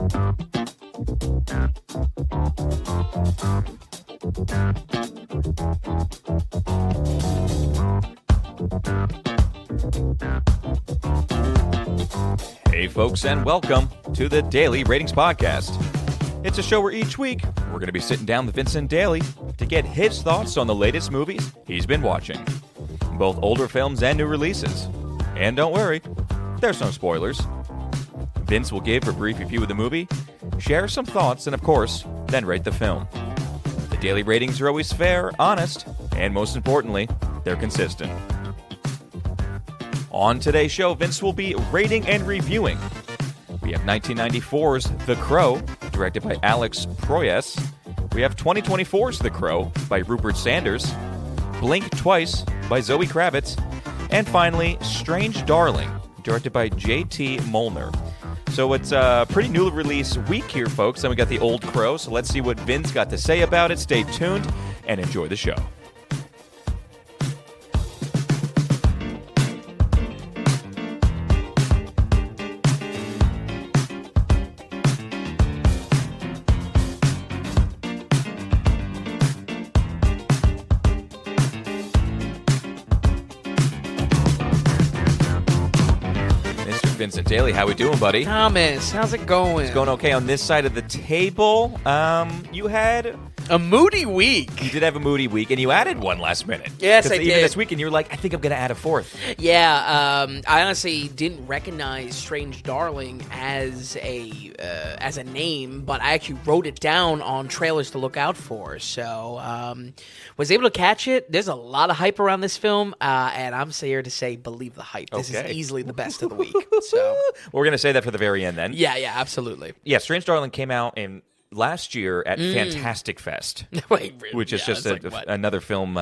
Hey folks, and welcome to the Daily Ratings Podcast. It's a show where each week we're going to be sitting down with Vincent Daly to get his thoughts on the latest movies he's been watching, both older films and new releases. And don't worry, there's no spoilers. Vince will give a brief review of the movie, share some thoughts, and of course, then rate the film. The daily ratings are always fair, honest, and most importantly, they're consistent. On today's show, Vince will be rating and reviewing. We have 1994's The Crow, directed by Alex Proyas. We have 2024's The Crow by Rupert Sanders. Blink Twice by Zoe Kravitz. And finally, Strange Darling, directed by J.T. Molnar. So it's a pretty newly released week here, folks. Then we got The Old Crow, so let's see what Vince got to say about it. Stay tuned and enjoy the show. Vincent Daly, how we doing, buddy? Thomas, how's it going? It's going okay on this side of the table. You had a moody week. You did have a moody week, and you added one last minute. Yes, I did. Even this week, and you were like, I think I'm going to add a fourth. Yeah, I honestly didn't recognize Strange Darling as a name, but I actually wrote it down on trailers to look out for. So, was able to catch it. There's a lot of hype around this film, and I'm here to say, believe the hype. This is easily the best of the week. So we're going to say that for the very end, then. Yeah, absolutely. Yeah, Strange Darling came out last year at Fantastic Fest, which is just another film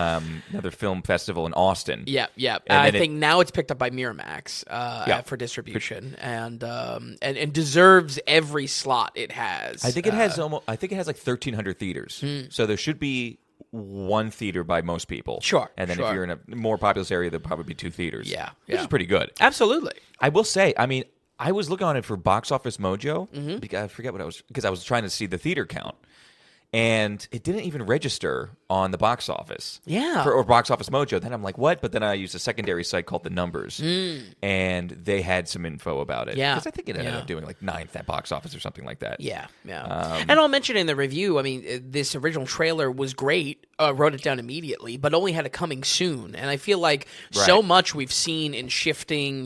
festival in Austin. Yeah. And I think now it's picked up by Miramax for distribution, and deserves every slot it has. I think it has like 1,300 theaters, so there should be one theater by most people. Sure. And then if you're in a more populous area, there'll probably be two theaters. Yeah. Which is pretty good. Absolutely. I will say, I was looking on it for Box Office Mojo, because I forget because I was trying to see the theater count. And it didn't even register on the box office. Yeah. Or Box Office Mojo. Then I'm like, what? But then I used a secondary site called The Numbers. And they had some info about it. Yeah. Because I think it ended up doing like 9th at box office or something like that. Yeah. And I'll mention in the review, this original trailer was great. Wrote it down immediately, but only had a coming soon. And I feel like so much we've seen in shifting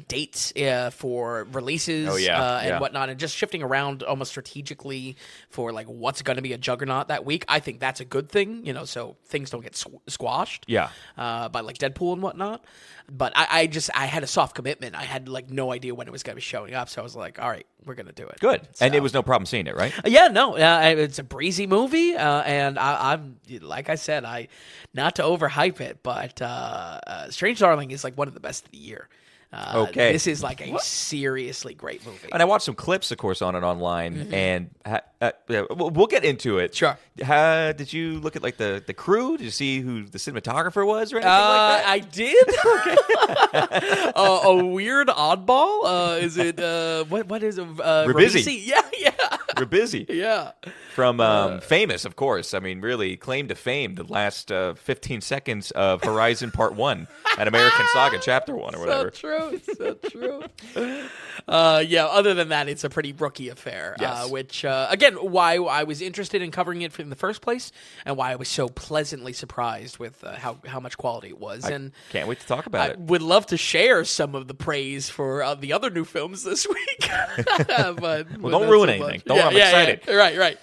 dates for releases and whatnot, and just shifting around almost strategically for like what's going to be a juggernaut that week. I think that's a good thing, so things don't get squashed by like Deadpool and whatnot. But I had a soft commitment. I had like no idea when it was going to be showing up, so I was like, all right, we're going to do it. Good. So, and it was no problem seeing it, right? Yeah, no. It's a breezy movie, and I'm like I said, not to overhype it, but Strange Darling is like one of the best of the year. This is like a seriously great movie. And I watched some clips, of course, on it online, and we'll get into it. Sure. Did you look at like the crew? Did you see who the cinematographer was or anything like that? I did. A weird oddball. Is it what is it? Ribisi. Yeah. Ribisi. Yeah. From Famous, of course. Really claimed to fame the last 15 seconds of Horizon Part 1 at American Saga Chapter 1 or whatever. So true. Other than that, it's a pretty rookie affair, which, again, why I was interested in covering it in the first place and why I was so pleasantly surprised with how much quality it was. And can't wait to talk about it. I would love to share some of the praise for the other new films this week. but don't ruin anything. I'm excited. Right.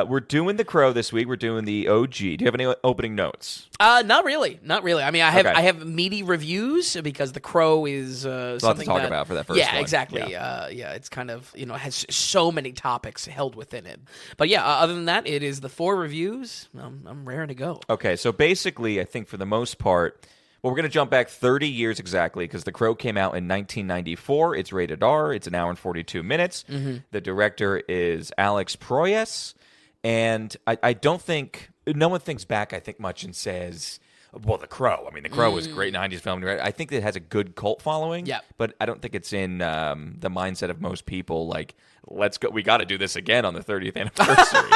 We're doing The Crow this week. We're doing the OG. Do you have any opening notes? Not really. I have meaty reviews because The Crow is something a lot to talk about for that first one. Yeah, exactly. It's kind of has so many topics held within it. But other than that, it is the 4 reviews. I'm raring to go. Okay, so basically, I think for the most part, we're going to jump back 30 years exactly because The Crow came out in 1994. It's rated R. It's an hour and 42 minutes. The director is Alex Proyas. And I don't think, no one thinks back, I think, much and says, Well, The Crow. I mean, The Crow was a great 90s film. I think it has a good cult following, but I don't think it's in the mindset of most people, like, let's go, we got to do this again on the 30th anniversary.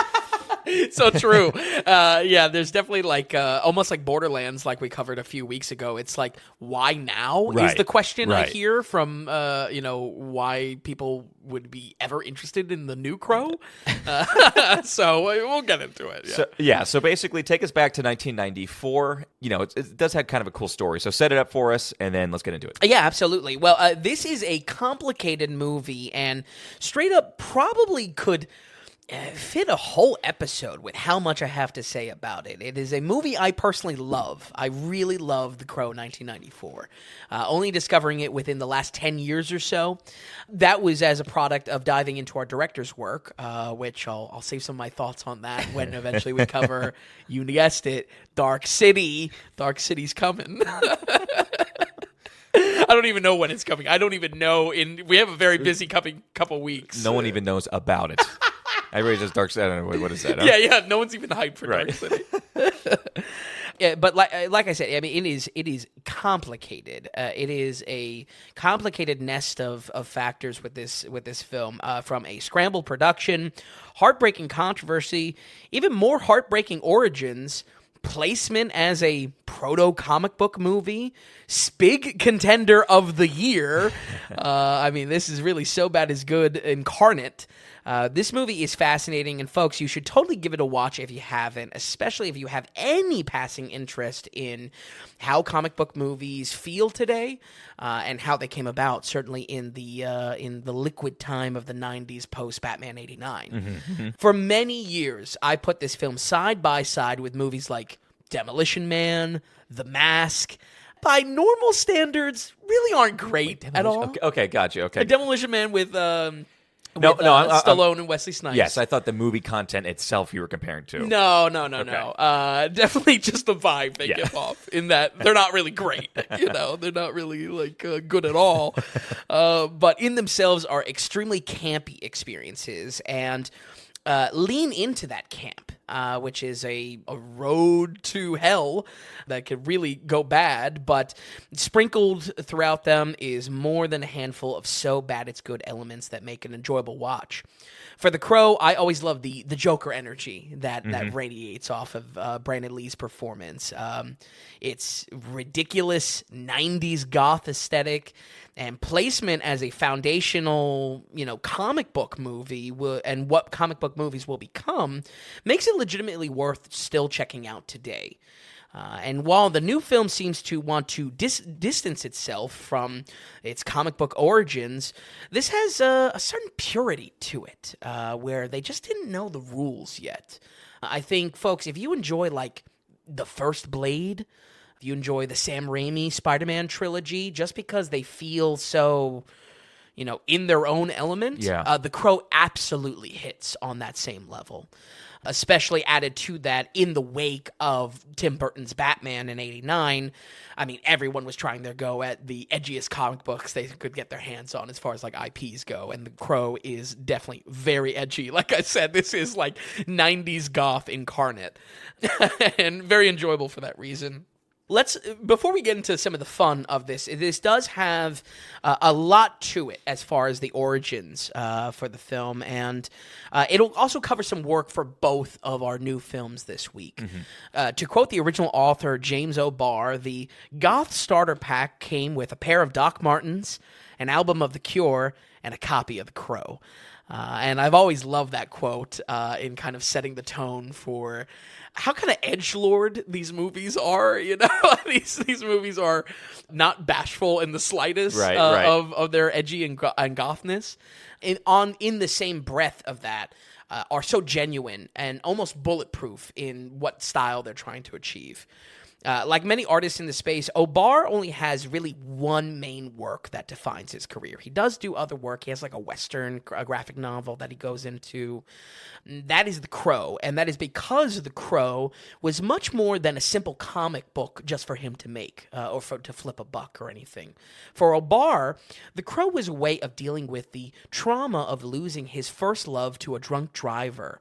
So true. There's definitely like almost like Borderlands, like we covered a few weeks ago. It's like, why now is the question I hear from why people would be ever interested in the new Crow. So we'll get into it. So basically, take us back to 1994. It does have kind of a cool story. So set it up for us, and then let's get into it. Yeah, absolutely. Well, this is a complicated movie, and straight up probably could fit a whole episode with how much I have to say about it. It is a movie I personally love. I really love The Crow 1994. Only discovering it within the last 10 years or so. That was as a product of diving into our director's work, which I'll save some of my thoughts on that when eventually we cover, you guessed it, Dark City. Dark City's coming. I don't even know when it's coming. I don't even know. We have a very busy coming couple weeks. No one even knows about it. Everybody just Dark City. I don't know what is that. Huh? Yeah. No one's even hyped for Dark City. But like I said, I mean, it is complicated. It is a complicated nest of factors with this film, from a scrambled production, heartbreaking controversy, even more heartbreaking origins, placement as a proto comic book movie, Spig contender of the year. I mean, this is really so bad is good incarnate. This movie is fascinating, and folks, you should totally give it a watch if you haven't, especially if you have any passing interest in how comic book movies feel today, and how they came about, certainly in the liquid time of the 90s post-Batman 89. Mm-hmm. For many years, I put this film side by side with movies like Demolition Man, The Mask. By normal standards, really aren't great at all. Okay, gotcha. Okay, a Demolition Man with Stallone and Wesley Snipes. Yes, I thought the movie content itself you were comparing to. No. Definitely just the vibe they give off, in that they're not really great. They're not really good at all. But in themselves are extremely campy experiences, and lean into that camp, which is a road to hell that could really go bad, but sprinkled throughout them is more than a handful of so bad it's good elements that make an enjoyable watch. For The Crow, I always love the Joker energy that radiates off of Brandon Lee's performance. It's ridiculous 90s goth aesthetic and placement as a foundational, comic book movie and what comic book movies will become makes it legitimately worth still checking out today. And while the new film seems to want to distance itself from its comic book origins, this has a certain purity to it, where they just didn't know the rules yet. I think, folks, if you enjoy, the first Blade, if you enjoy the Sam Raimi Spider-Man trilogy, just because they feel so, in their own element, The Crow absolutely hits on that same level. Especially added to that in the wake of Tim Burton's Batman in 89. I mean, everyone was trying their go at the edgiest comic books they could get their hands on as far as IPs go, and The Crow is definitely very edgy. Like I said, this is 90s goth incarnate, and very enjoyable for that reason. Before we get into some of the fun of this does have a lot to it as far as the origins for the film, and it'll also cover some work for both of our new films this week. Mm-hmm. To quote the original author, James O'Barr, the Goth starter pack came with a pair of Doc Martens, an album of The Cure, and a copy of The Crow. And I've always loved that quote in kind of setting the tone for how kind of edgelord these movies are. These movies are not bashful in the slightest of their edgy and gothness. In the same breath of that, are so genuine and almost bulletproof in what style they're trying to achieve. Like many artists in the space, O'Barr only has really one main work that defines his career. He does do other work. He has a Western graphic novel that he goes into. That is The Crow, and that is because The Crow was much more than a simple comic book just for him to make or to flip a buck or anything. For O'Barr, The Crow was a way of dealing with the trauma of losing his first love to a drunk driver.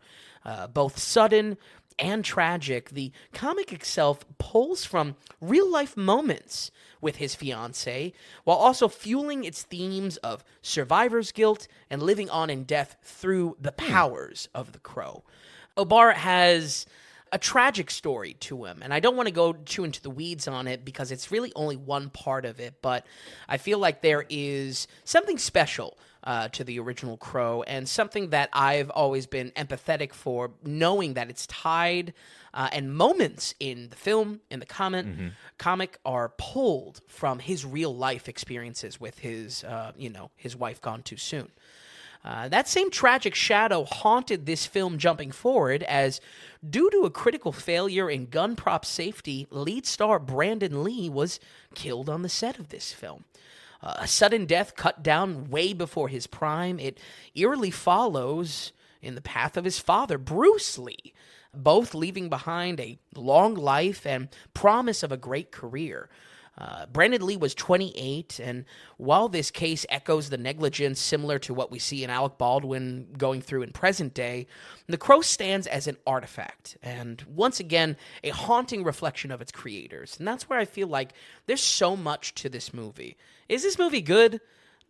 Both sudden and tragic, the comic itself pulls from real-life moments with his fiancée, while also fueling its themes of survivor's guilt and living on in death through the powers of the crow. O'Barr has a tragic story to him, and I don't want to go too into the weeds on it because it's really only one part of it, but I feel like there is something special to the original Crow, and something that I've always been empathetic for, knowing that it's tied, and moments in the film, in the comic, are pulled from his real life experiences with his wife gone too soon. That same tragic shadow haunted this film jumping forward, as due to a critical failure in gun prop safety, lead star Brandon Lee was killed on the set of this film. A sudden death cut down way before his prime. It eerily follows in the path of his father, Bruce Lee, both leaving behind a long life and promise of a great career. Brandon Lee was 28, and while this case echoes the negligence similar to what we see in Alec Baldwin going through in present day, The Crow stands as an artifact, and once again, a haunting reflection of its creators. And that's where I feel like there's so much to this movie. Is this movie good?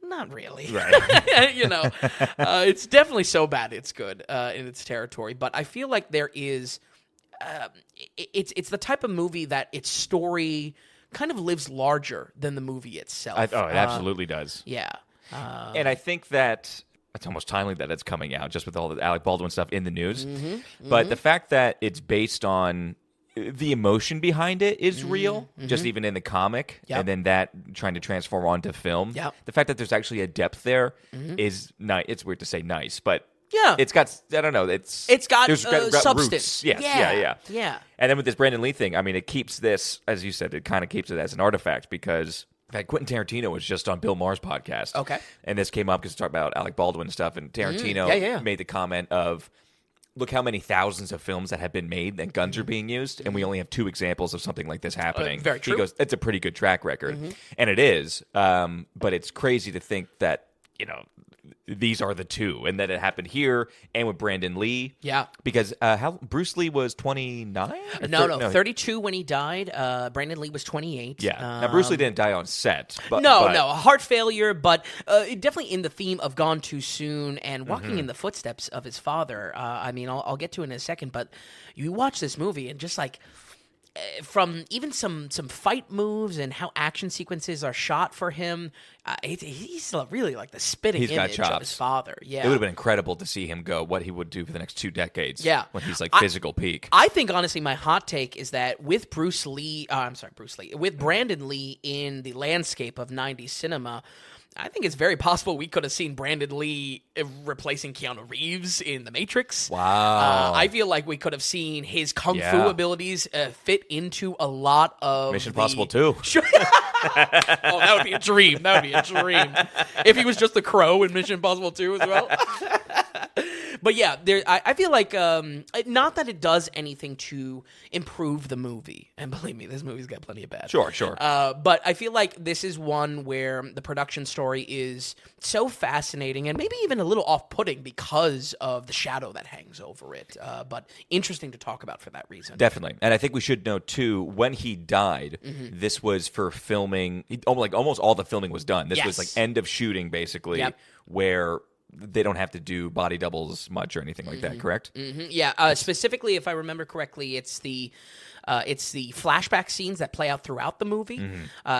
Not really. Right. It's definitely so bad it's good in its territory, but I feel like there is... it's the type of movie that its story kind of lives larger than the movie itself. It absolutely does. Yeah. And I think that it's almost timely that it's coming out, just with all the Alec Baldwin stuff in the news. But the fact that it's based on the emotion behind it is real, just even in the comic, and then that trying to transform onto film. The fact that there's actually a depth there is nice. It's weird to say nice, but yeah, it's got, I don't know, it's got substance. Roots. Yes, yeah. And then with this Brandon Lee thing, I mean, it keeps this, as you said, it kind of keeps it as an artifact, because in fact, Quentin Tarantino was just on Bill Maher's podcast. Okay. And this came up because it's talking about Alec Baldwin and stuff, and Tarantino made the comment of, look how many thousands of films that have been made that guns are being used, and we only have 2 examples of something like this happening. Very true. He goes, it's a pretty good track record. And it is, but it's crazy to think that, these are the 2, and that it happened here and with Brandon Lee. Yeah. Because Bruce Lee was 29? No, 32 when he died. Brandon Lee was 28. Yeah. Now, Bruce Lee didn't die on set. But, a heart failure, but definitely in the theme of Gone Too Soon and walking in the footsteps of his father. I'll get to it in a second, but you watch this movie and just like, from even some fight moves and how action sequences are shot for him, he's really like the spitting image of his father. Yeah, it would have been incredible to see him go, what he would do for the next 2 decades. Yeah, when he's like physical peak. I think honestly, my hot take is that with with Brandon Lee in the landscape of 90s cinema, I think it's very possible we could have seen Brandon Lee replacing Keanu Reeves in The Matrix. Wow. I feel like we could have seen his kung fu abilities fit into a lot of Mission Impossible 2. Sure. Oh, that would be a dream. That would be a dream. If he was just the Crow in Mission Impossible 2 as well. But yeah, I feel like, not that it does anything to improve the movie. And believe me, this movie's got plenty of bad. Sure. But I feel like this is one where the production story is so fascinating and maybe even a little off-putting because of the shadow that hangs over it. But interesting to talk about for that reason. Definitely. And I think we should know, too, when he died, this was for filming. Almost all the filming was done. This was like end of shooting, basically, where they don't have to do body doubles much or anything like that, correct? Yeah, specifically, if I remember correctly, it's the flashback scenes that play out throughout the movie.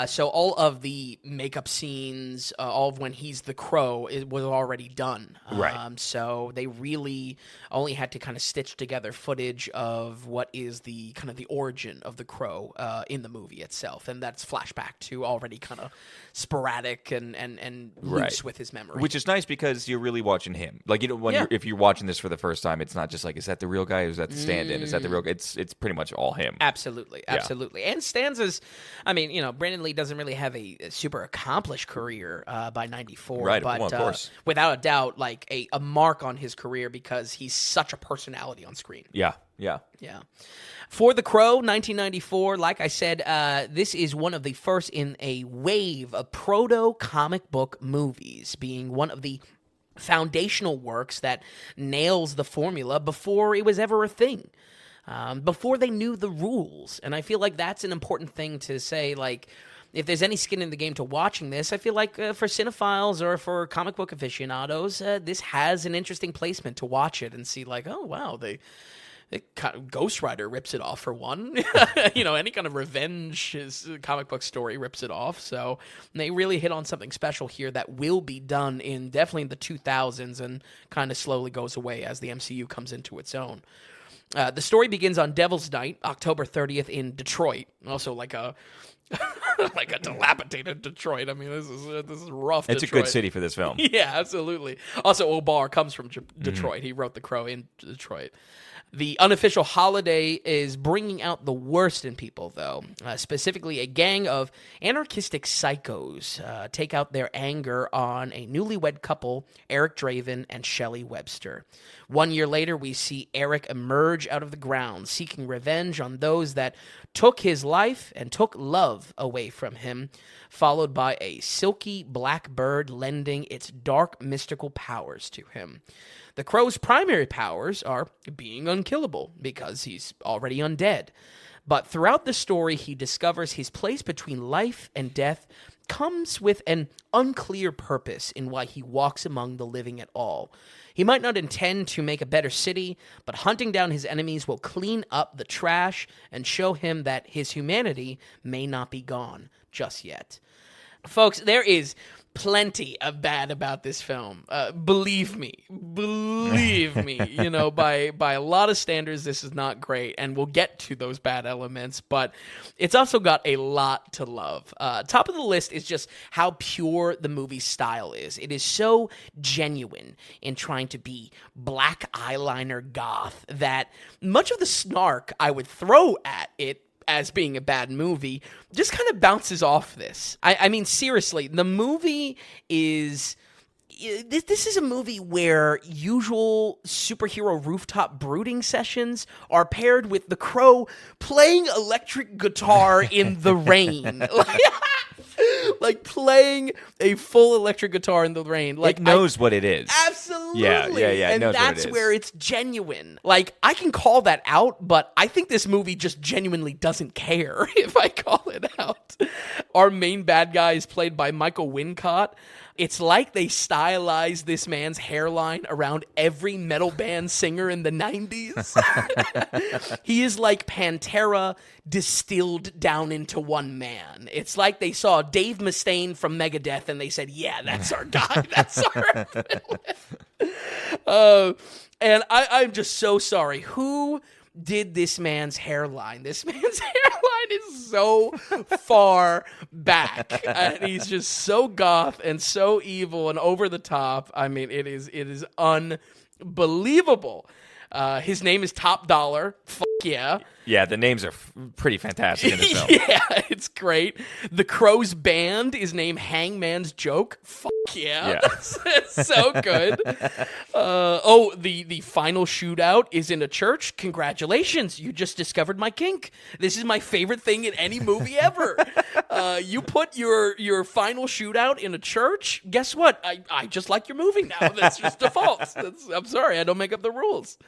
So all of the makeup scenes, all of when he's the Crow, was already done. Right. So they really only had to kind of stitch together footage of what is the kind of the origin of the Crow in the movie itself, and that's flashback to already kind of sporadic and loose with his memory. Which is nice because you're really watching him. Like, if you're watching this for the first time, it's not just like, is that the real guy or is that the stand-in? Is that the real guy? It's pretty much all him. Absolutely. And Stanza's, Brandon Lee doesn't really have a super accomplished career by 94. Right, but of course. Without a doubt, like a mark on his career because he's such a personality on screen. Yeah. For The Crow, 1994, like I said, this is one of the first in a wave of proto-comic book movies, being one of the foundational works that nails the formula before it was ever a thing. before they knew the rules. And I feel like that's an important thing to say, like, if there's any skin in the game to watching this, I feel like for cinephiles or for comic book aficionados, this has an interesting placement to watch it and see, like, oh, wow, Ghost Rider rips it off for one. Any kind of revenge comic book story rips it off. So they really hit on something special here that will be done in definitely the 2000s and kind of slowly goes away as the MCU comes into its own. The story begins on Devil's Night, October 30th in Detroit. Also like a like a dilapidated Detroit. I mean, this is rough. It's Detroit. a good city for this film. Yeah, absolutely. Also, O'Barr comes from Detroit. He wrote The Crow in Detroit. The unofficial holiday is bringing out the worst in people, though. Specifically, a gang of anarchistic psychos take out their anger on a newlywed couple, Eric Draven and Shelley Webster. 1 year later, we see Eric emerge out of the ground, seeking revenge on those that took his life and took love away from him, followed by a silky black bird lending its dark mystical powers to him. The Crow's primary powers are being unkillable because he's already undead. But throughout the story, he discovers his place between life and death comes with an unclear purpose in why he walks among the living at all. He might not intend to make a better city, but hunting down his enemies will clean up the trash and show him that his humanity may not be gone just yet. Folks, there is plenty of bad about this film. Believe me, by a lot of standards, this is not great, and we'll get to those bad elements, but it's also got a lot to love. Top of the list is just how pure the movie's style is. It is so genuine in trying to be black eyeliner goth that much of the snark I would throw at it as being a bad movie just kind of bounces off this. I mean, seriously, the movie is... This is a movie where usual superhero rooftop brooding sessions are paired with the Crow playing electric guitar in the rain. Like playing a full electric guitar in the rain. Like, it knows what it is. Absolutely. Yeah. And that's where it's genuine. Like, I can call that out, but I think this movie just genuinely doesn't care if I call it out. Our main bad guy is played by Michael Wincott. It's like they stylized this man's hairline around every metal band singer in the 90s. He is like Pantera distilled down into one man. It's like they saw Dave Mustaine from Megadeth and they said, yeah, that's our guy. That's our villain. And I'm just so sorry. Who did this man's hairline? This man's hairline is so far back. And he's just so goth and so evil and over the top. I mean, it is unbelievable. His name is Top Dollar. Fuck yeah. Yeah, the names are pretty fantastic in this film. Yeah, it's great. The Crow's band is named Hangman's Joke. Fuck yeah. It's so good. The final shootout is in a church. Congratulations, you just discovered my kink. This is my favorite thing in any movie ever. You put your final shootout in a church. Guess what? I just like your movie now. That's just default. I'm sorry, I don't make up the rules.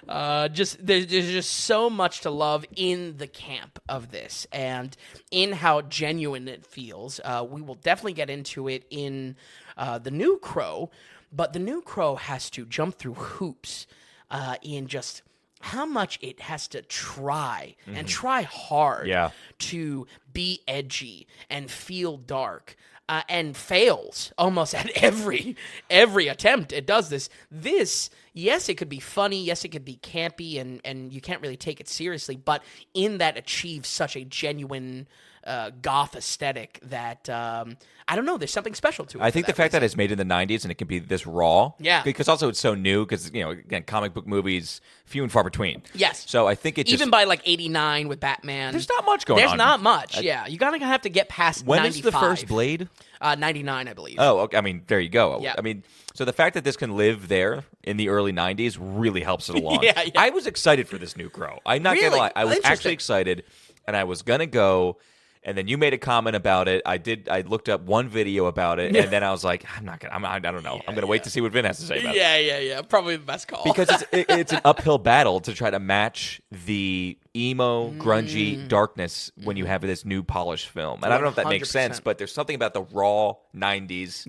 There's just so much to love in the camp of this and in how genuine it feels. We will definitely get into it in The New Crow, but The New Crow has to jump through hoops in just how much it has to try and try hard to be edgy and feel dark. And fails almost at every attempt it does this. Yes, it could be funny. Yes, it could be campy, and you can't really take it seriously. But in that, achieves such a genuine goth aesthetic that I don't know. There's something special to it. I think the fact that it's made in the 90s and it can be this raw. Yeah. Because also it's so new. Because again, comic book movies few and far between. Yes. So I think it just, even by like 89 with Batman, there's not much going on. There's not much. Yeah, you gotta have to get past. When 95. is the first Blade? 99, I believe. Oh, okay. I mean, there you go. Yeah. I mean, so the fact that this can live there in the early 90s really helps it along. Yeah. I was excited for this New Crow. I'm not Really? gonna lie. I was Interesting. actually excited, and I was gonna go And then you made a comment about it. I looked up one video about it, and then I was like, I don't know. I'm gonna wait to see what Vin has to say about it. Yeah. Probably the best call. Because it's an uphill battle to try to match the emo, grungy darkness when you have this new polished film. And I don't know if that makes sense, but there's something about the raw 90s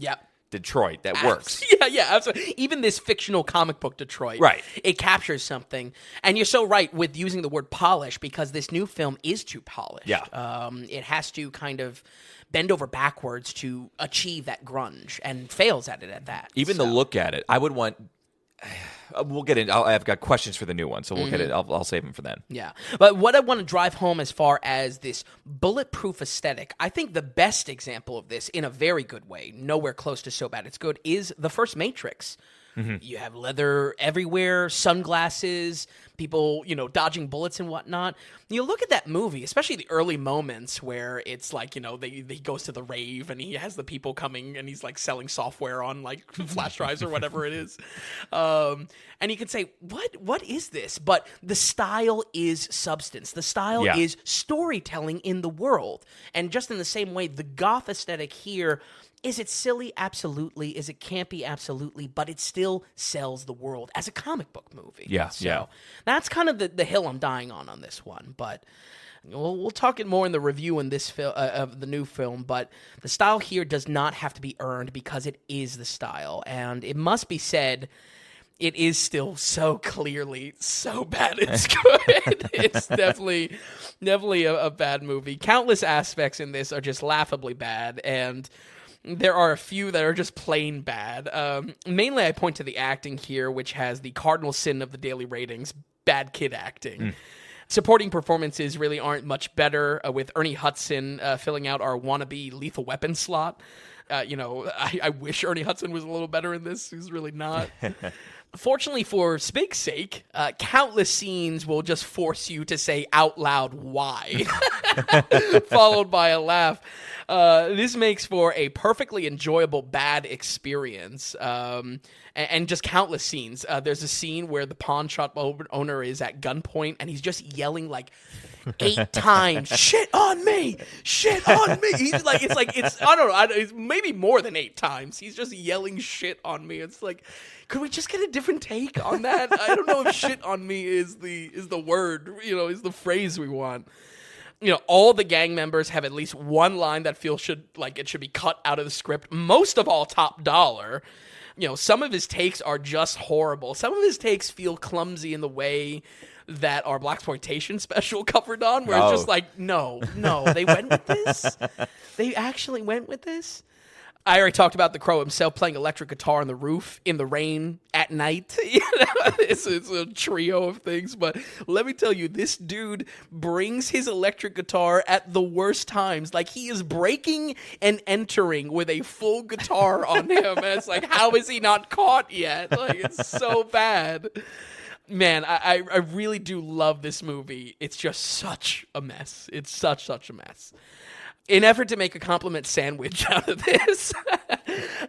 Detroit that works. Yeah, absolutely. Even this fictional comic book Detroit, right? It captures something, and you're so right with using the word polish because this new film is too polished. Yeah, it has to kind of bend over backwards to achieve that grunge, and fails at it at that. Even the look at it, I would want. We'll get in. I've got questions for the new one, so we'll get it. I'll save them for then. Yeah, but what I want to drive home as far as this bulletproof aesthetic, I think the best example of this, in a very good way, nowhere close to so bad it's good, is the first Matrix. You have leather everywhere, sunglasses, people, dodging bullets and whatnot. You look at that movie, especially the early moments where it's like, he goes to the rave and he has the people coming and he's like selling software on like flash drives or whatever it is. And you can say, what is this? But the style is substance. The style is storytelling in the world. And just in the same way, the goth aesthetic here, is it silly? Absolutely. Is it campy? Absolutely. But it still sells the world as a comic book movie. So that's kind of the hill I'm dying on this one. But we'll talk it more in the review in this of the new film. But the style here does not have to be earned because it is the style. And it must be said, it is still so clearly so bad it's good. It's definitely a bad movie. Countless aspects in this are just laughably bad, and there are a few that are just plain bad. Mainly I point to the acting here, which has the cardinal sin of the daily ratings, bad kid acting. Supporting performances really aren't much better, with Ernie Hudson filling out our wannabe Lethal Weapon slot. I wish Ernie Hudson was a little better in this. He's really not. Fortunately for Spig's sake, countless scenes will just force you to say out loud why, followed by a laugh. This makes for a perfectly enjoyable bad experience, and just countless scenes. There's a scene where the pawn shop owner is at gunpoint, and he's just yelling like 8 times, "Shit on me! Shit on me!" He's like, it's I don't know, it's maybe more than 8 times. He's just yelling "shit on me." It's like, could we just get a different take on that? I don't know if "shit on me" is the word, is the phrase we want. All the gang members have at least one line that should be cut out of the script. Most of all, Top Dollar. Some of his takes are just horrible. Some of his takes feel clumsy in the way that our Blaxploitation special covered on, where it's just like, no, they went with this? They actually went with this? I already talked about the Crow himself playing electric guitar on the roof in the rain at night. It's a trio of things. But let me tell you, this dude brings his electric guitar at the worst times. Like, he is breaking and entering with a full guitar on him. And it's like, how is he not caught yet? Like, it's so bad. Man, I really do love this movie. It's just such a mess. It's such a mess. In effort to make a compliment sandwich out of this,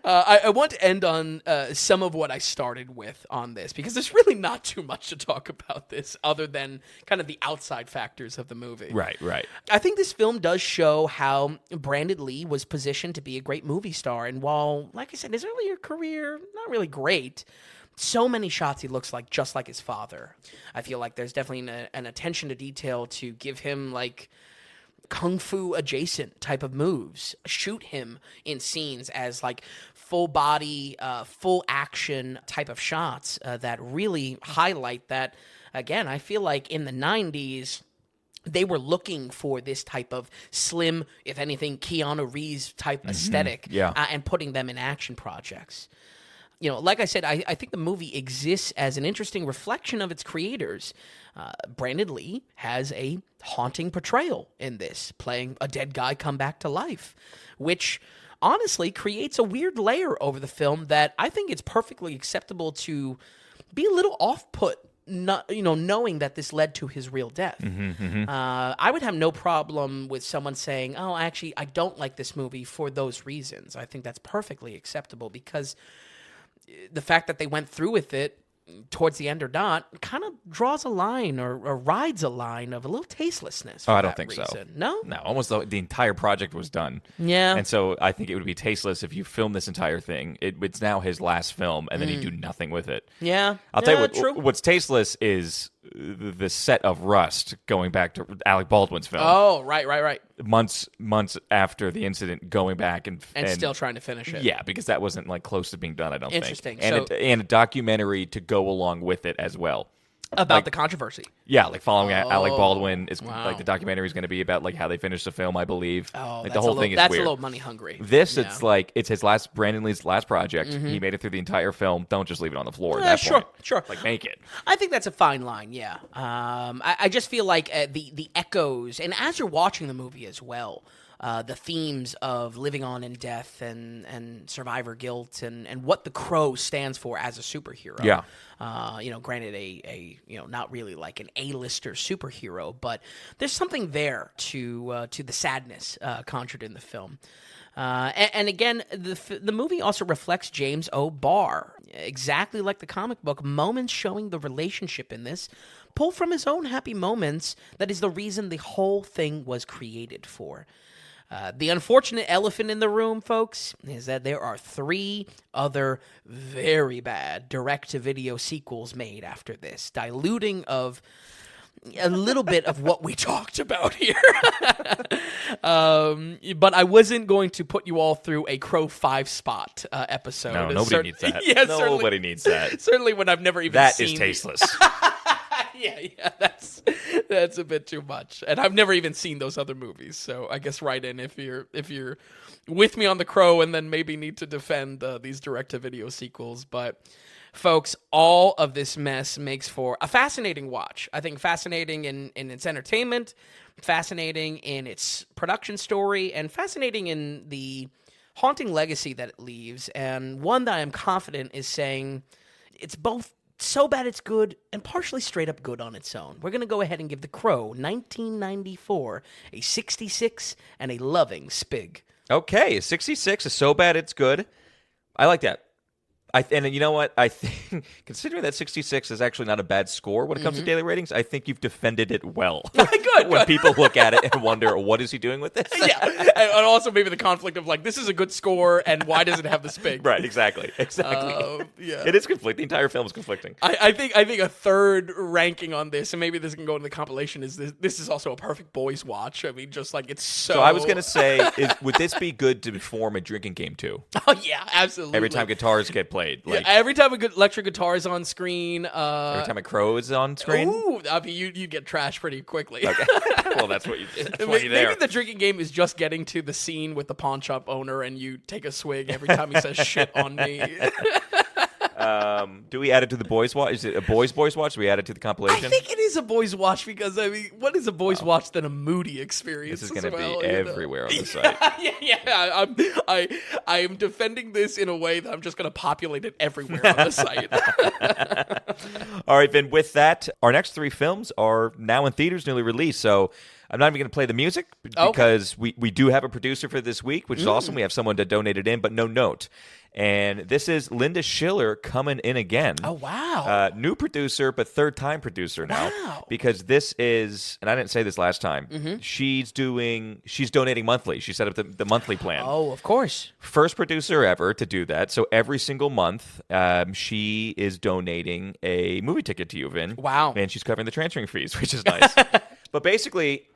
I want to end on some of what I started with on this, because there's really not too much to talk about this other than kind of the outside factors of the movie. Right. I think this film does show how Brandon Lee was positioned to be a great movie star. And while, like I said, his earlier career, not really great, so many shots he looks like just like his father. I feel like there's definitely an attention to detail to give him like kung fu adjacent type of moves, shoot him in scenes as like full body, full action type of shots that really highlight that. Again, I feel like in the 90s, they were looking for this type of slim, if anything, Keanu Reeves type aesthetic, and putting them in action projects. Like I said, I think the movie exists as an interesting reflection of its creators. Brandon Lee has a haunting portrayal in this, playing a dead guy come back to life, which honestly creates a weird layer over the film that I think it's perfectly acceptable to be a little off-put, knowing that this led to his real death. I would have no problem with someone saying, "Oh, actually, I don't like this movie for those reasons." I think that's perfectly acceptable because the fact that they went through with it towards the end or not, kind of draws a line or rides a line of a little tastelessness. For I don't that think reason. so. No? No, almost the entire project was done. Yeah. And so I think it would be tasteless if you film this entire thing. It's now his last film, and then you do nothing with it. Yeah. I'll tell you true. what's tasteless is the set of Rust going back to Alec Baldwin's film. Oh, right. Months after the incident, going back and still trying to finish it. Yeah, because that wasn't like close to being done, I don't Interesting. think. And a documentary to go along with it as well. About the controversy. Yeah, like following Alec Baldwin is wow. like the documentary is going to be about like how they finished the film, I believe. Oh, like the whole thing is that's weird. a little money hungry. It's like it's his last Brandon Lee's last project. He made it through the entire film. Don't just leave it on the floor at that point. Sure. Like make it. I think that's a fine line. Yeah. I just feel like the echoes, and as you're watching the movie as well. The themes of living on in death and survivor guilt and what the Crow stands for as a superhero. Yeah. Granted a not really like an A-lister superhero, but there's something there to the sadness conjured in the film. And again, the movie also reflects James O. Barr, exactly like the comic book. Moments showing the relationship in this, pulled from his own happy moments. That is the reason the whole thing was created for. The unfortunate elephant in the room, folks, is that there are 3 other very bad direct-to-video sequels made after this, diluting of a little bit of what we talked about here. But I wasn't going to put you all through a Crow 5-spot episode. No, nobody needs that. Yeah, nobody needs that. Certainly when I've never even That seen is tasteless. Yeah, that's a bit too much, and I've never even seen those other movies. So I guess write in if you're with me on The Crow, and then maybe need to defend these direct-to-video sequels. But folks, all of this mess makes for a fascinating watch. I think fascinating in its entertainment, fascinating in its production story, and fascinating in the haunting legacy that it leaves, and one that I'm confident is saying it's both so bad it's good and partially straight up good on its own. We're going to go ahead and give The Crow 1994 a 66 and a loving spig. Okay, 66 is so bad it's good. I like that. And you know what? I think, considering that 66 is actually not a bad score when it comes to daily ratings, I think you've defended it well. Good. When people look at it and wonder, what is he doing with this? Yeah. And also maybe the conflict of like, this is a good score, and why does it have the spig? Right, exactly. Yeah. It is conflicting. The entire film is conflicting. I think a third ranking on this, and maybe this can go into the compilation, is this is also a perfect boys watch. I mean, just like it's so... So I was going to say, would this be good to form a drinking game too? Oh, yeah, absolutely. Every time guitars get played. Like, every time a good electric guitar is on screen. every time a crow is on screen? Ooh, I mean, you get trashed pretty quickly. Okay. Well, that's what you did. That's why you're there. Maybe the drinking game is just getting to the scene with the pawn shop owner and you take a swig every time he says shit on me. Do we add it to the boys' watch? Is it a boys' watch? Do we add it to the compilation? I think it is a boys' watch because, I mean, what is a boys' watch than a moody experience? This is going to be everywhere on the site. Yeah. I am defending this in a way that I'm just going to populate it everywhere on the site. All right, Vin, with that, our next 3 films are now in theaters, newly released. So I'm not even going to play the music because we do have a producer for this week, which is awesome. We have someone to donate it in, but no note. And this is Linda Schiller coming in again. Oh, wow. New producer, but third-time producer now. Wow. Because this is, and I didn't say this last time, she's donating monthly. She set up the monthly plan. Oh, of course. First producer ever to do that. So every single month, she is donating a movie ticket to you, Vin. Wow. And she's covering the transferring fees, which is nice. But basically...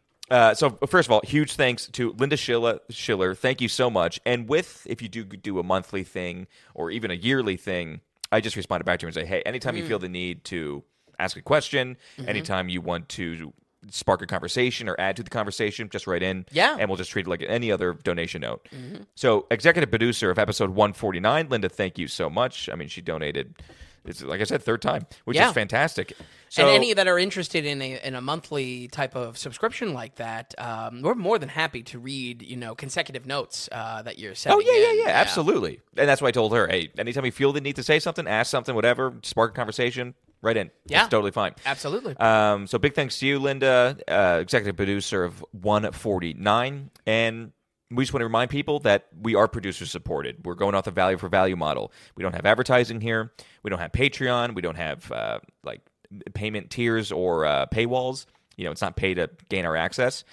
so first of all, huge thanks to Linda Schiller. Thank you so much. And if you do a monthly thing or even a yearly thing, I just responded back to her and say, hey, anytime you feel the need to ask a question, anytime you want to spark a conversation or add to the conversation, just write in. Yeah. And we'll just treat it like any other donation note. So executive producer of episode 149, Linda, thank you so much. I mean, she donated... It's like I said, third time, which is fantastic. So, and any that are interested in a monthly type of subscription like that, we're more than happy to read, consecutive notes that you're sending. Oh, yeah, absolutely. And that's why I told her, hey, anytime you feel the need to say something, ask something, whatever, spark a conversation, right in. Yeah. It's totally fine. Absolutely. So big thanks to you, Linda, executive producer of 149. And we just want to remind people that we are producer supported. We're going off the value for value model. We don't have advertising here. We don't have Patreon. We don't have like payment tiers or paywalls. It's not pay to gain our access.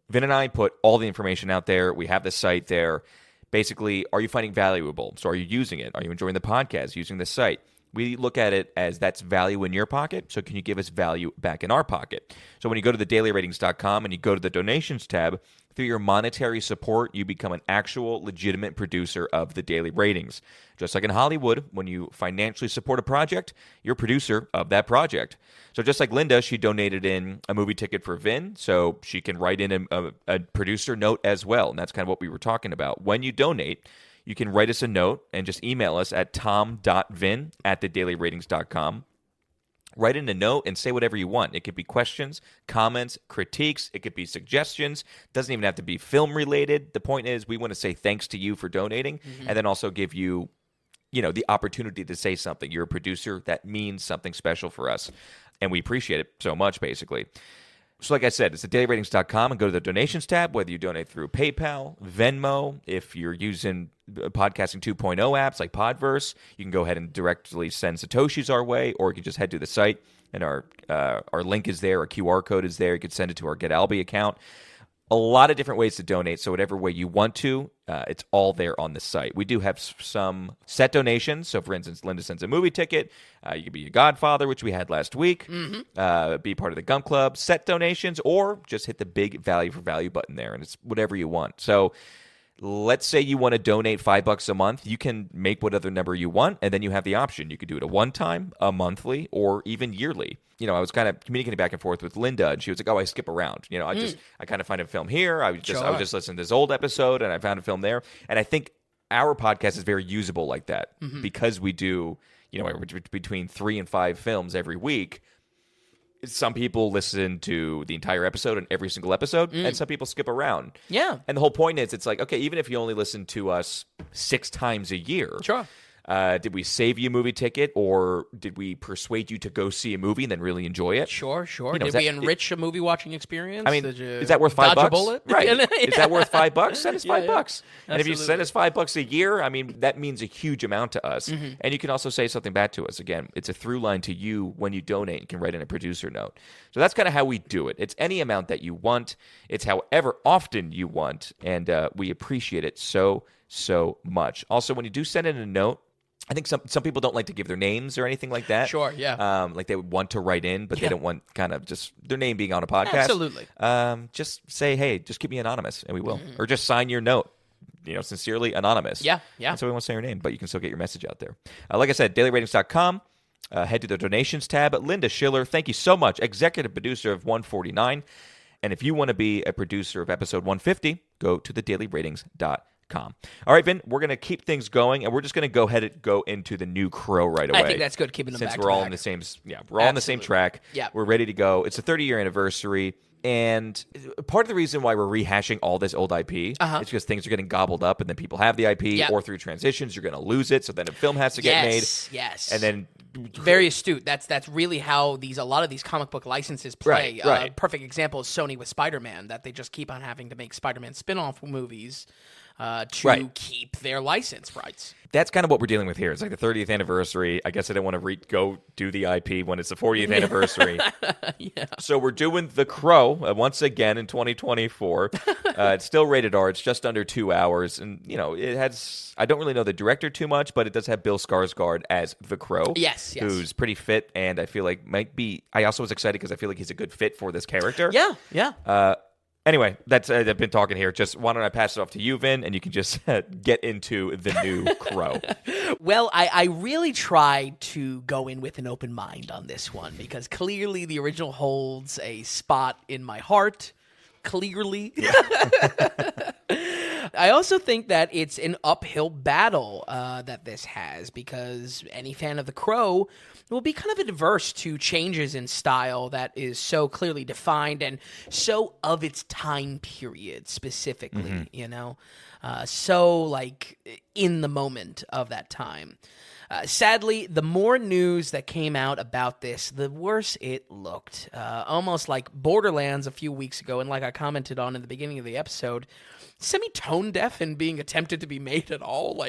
Vin and I put all the information out there. We have the site there. Basically, are you finding valuable? So are you using it? Are you enjoying the podcast, using the site? We look at it as that's value in your pocket, so can you give us value back in our pocket? So when you go to thedailyratings.com and you go to the donations tab, through your monetary support, you become an actual legitimate producer of the Daily Ratings. Just like in Hollywood, when you financially support a project, you're a producer of that project. So just like Linda, she donated in a movie ticket for Vin, so she can write in a producer note as well, and that's kind of what we were talking about. When you donate, you can write us a note and just email us at tom.vin@thedailyratings.com. Write in a note and say whatever you want. It could be questions, comments, critiques. It could be suggestions. Doesn't even have to be film related. The point is we want to say thanks to you for donating and then also give you, the opportunity to say something. You're a producer. That means something special for us. And we appreciate it so much, basically. So like I said, it's thedailyratings.com and go to the donations tab, whether you donate through PayPal, Venmo. If you're using podcasting 2.0 apps like Podverse, you can go ahead and directly send Satoshis our way, or you can just head to the site and our link is there, our QR code is there. You can send it to our GetAlby account. A lot of different ways to donate, so whatever way you want to, it's all there on the site. We do have some set donations. So, for instance, Linda sends a movie ticket. You could be a Godfather, which we had last week. Be part of the Gump Club. Set donations, or just hit the big value for value button there, and it's whatever you want. So, let's say you want to donate $5 a month. You can make whatever number you want, and then you have the option. You could do it a one-time, a monthly, or even yearly. I was kind of communicating back and forth with Linda, and she was like, "Oh, I skip around. I kind of find a film here. I was just listening to this old episode, and I found a film there." And I think our podcast is very usable like that because we do, between 3 and 5 films every week. Some people listen to the entire episode and every single episode, and some people skip around. Yeah. And the whole point is, it's like, okay, even if you only listen to us 6 times a year, sure. Did we save you a movie ticket, or did we persuade you to go see a movie and then really enjoy it? Sure. Did we enrich a movie watching experience? I mean, is that worth $5? Dodge a bullet? Right. Yeah. Is that worth $5? Send us $5. And if you Absolutely. send us $5 a year, I mean, that means a huge amount to us. And you can also say something back to us. Again, it's a through line to you when you donate. You can write in a producer note. So that's kind of how we do it. It's any amount that you want. It's however often you want. And we appreciate it so much. Also, when you do send in a note, I think some people don't like to give their names or anything like that. Sure, yeah. Like they would want to write in, but they don't want kind of just their name being on a podcast. Absolutely. Just say, hey, just keep me anonymous, and we will. Or just sign your note, sincerely anonymous. Yeah. And so we won't say your name, but you can still get your message out there. Like I said, dailyratings.com. Head to the donations tab. Linda Schiller, thank you so much. Executive producer of 149. And if you want to be a producer of episode 150, go to thedailyratings.com. All right, Vin, we're going to keep things going, and we're just going to go ahead and go into the new Crow right away. I think that's good, keeping them since back we're all back. on the same, we're all on the same track. Yeah, we're ready to go. It's a 30-year anniversary, and part of the reason why we're rehashing all this old IP is because things are getting gobbled up, and then people have the IP, or through transitions, you're going to lose it. So then a film has to get made. Yes, and then. Very astute. That's really how a lot of these comic book licenses play. Right. Perfect example is Sony with Spider-Man, that they just keep on having to make Spider-Man spin-off movies to keep their license rights. That's kind of what we're dealing with here. It's like the 30th anniversary. I guess I didn't want to go do the IP when it's the 40th anniversary. Yeah. So we're doing The Crow once again in 2024. It's still rated R. It's just under 2 hours. And, it has, I don't really know the director too much, but it does have Bill Skarsgård as The Crow. Yes. Who's pretty fit, and I feel like I also was excited because I feel like he's a good fit for this character. Yeah. Anyway, that's I've been talking here. Just why don't I pass it off to you, Vin, and you can just get into the new Crow. Well, I really tried to go in with an open mind on this one because clearly the original holds a spot in my heart. Clearly. Yeah. I also think that it's an uphill battle that this has because any fan of The Crow will be kind of adverse to changes in style that is so clearly defined and so of its time period specifically, so like in the moment of that time. Sadly, the more news that came out about this, the worse it looked. Almost like Borderlands a few weeks ago, and like I commented on in the beginning of the episode, semi-tone deaf and being attempted to be made at all.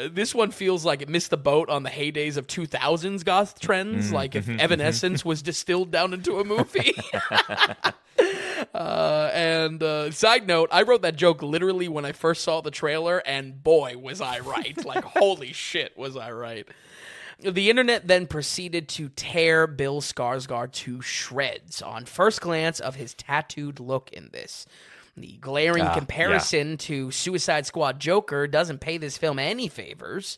This one feels like it missed the boat on the heydays of 2000s goth trends, like if Evanescence was distilled down into a movie. Side note, I wrote that joke literally when I first saw the trailer, and boy, was I right. Like, holy shit, was I right. The internet then proceeded to tear Bill Skarsgård to shreds on first glance of his tattooed look in this. The glaring comparison to Suicide Squad Joker doesn't pay this film any favors,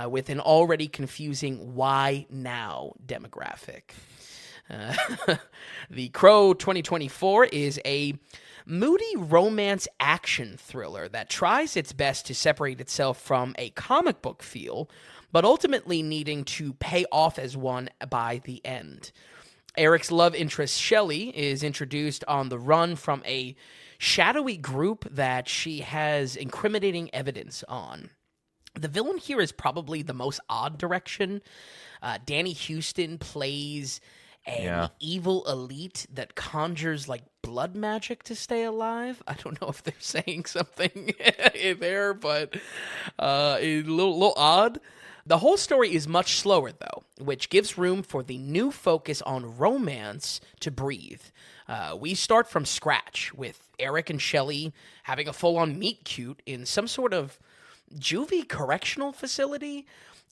with an already confusing why now demographic. The Crow 2024 is a moody romance action thriller that tries its best to separate itself from a comic book feel, but ultimately needing to pay off as one by the end. Eric's love interest, Shelley, is introduced on the run from a shadowy group that she has incriminating evidence on. The villain here is probably the most odd direction. Danny Houston plays an evil elite that conjures like blood magic to stay alive. I don't know if they're saying something in there, but a little odd. The whole story is much slower, though, which gives room for the new focus on romance to breathe. We start from scratch, with Eric and Shelley having a full-on meet-cute in some sort of juvie correctional facility.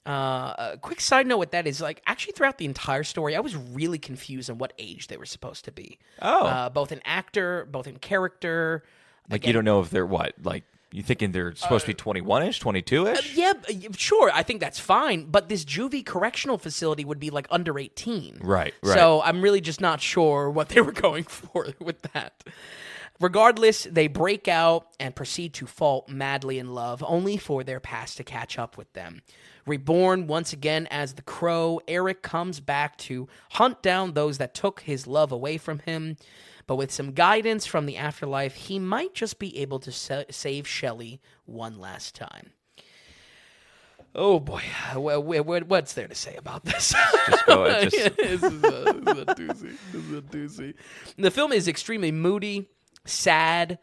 A quick side note with that is, like, actually throughout the entire story, I was really confused on what age they were supposed to be. Both in actor, both in character. Like, you don't know if they're what? Like, you thinking they're supposed to be 21-ish, 22-ish? Yeah, sure. I think that's fine. But this juvie correctional facility would be like under 18. Right. So I'm really just not sure what they were going for with that. Regardless, they break out and proceed to fall madly in love, only for their past to catch up with them. Reborn once again as the Crow, Eric comes back to hunt down those that took his love away from him. But with some guidance from the afterlife, he might just be able to save Shelley one last time. Oh boy, what's there to say about this? Just go ahead. This is a doozy. The film is extremely moody, sad,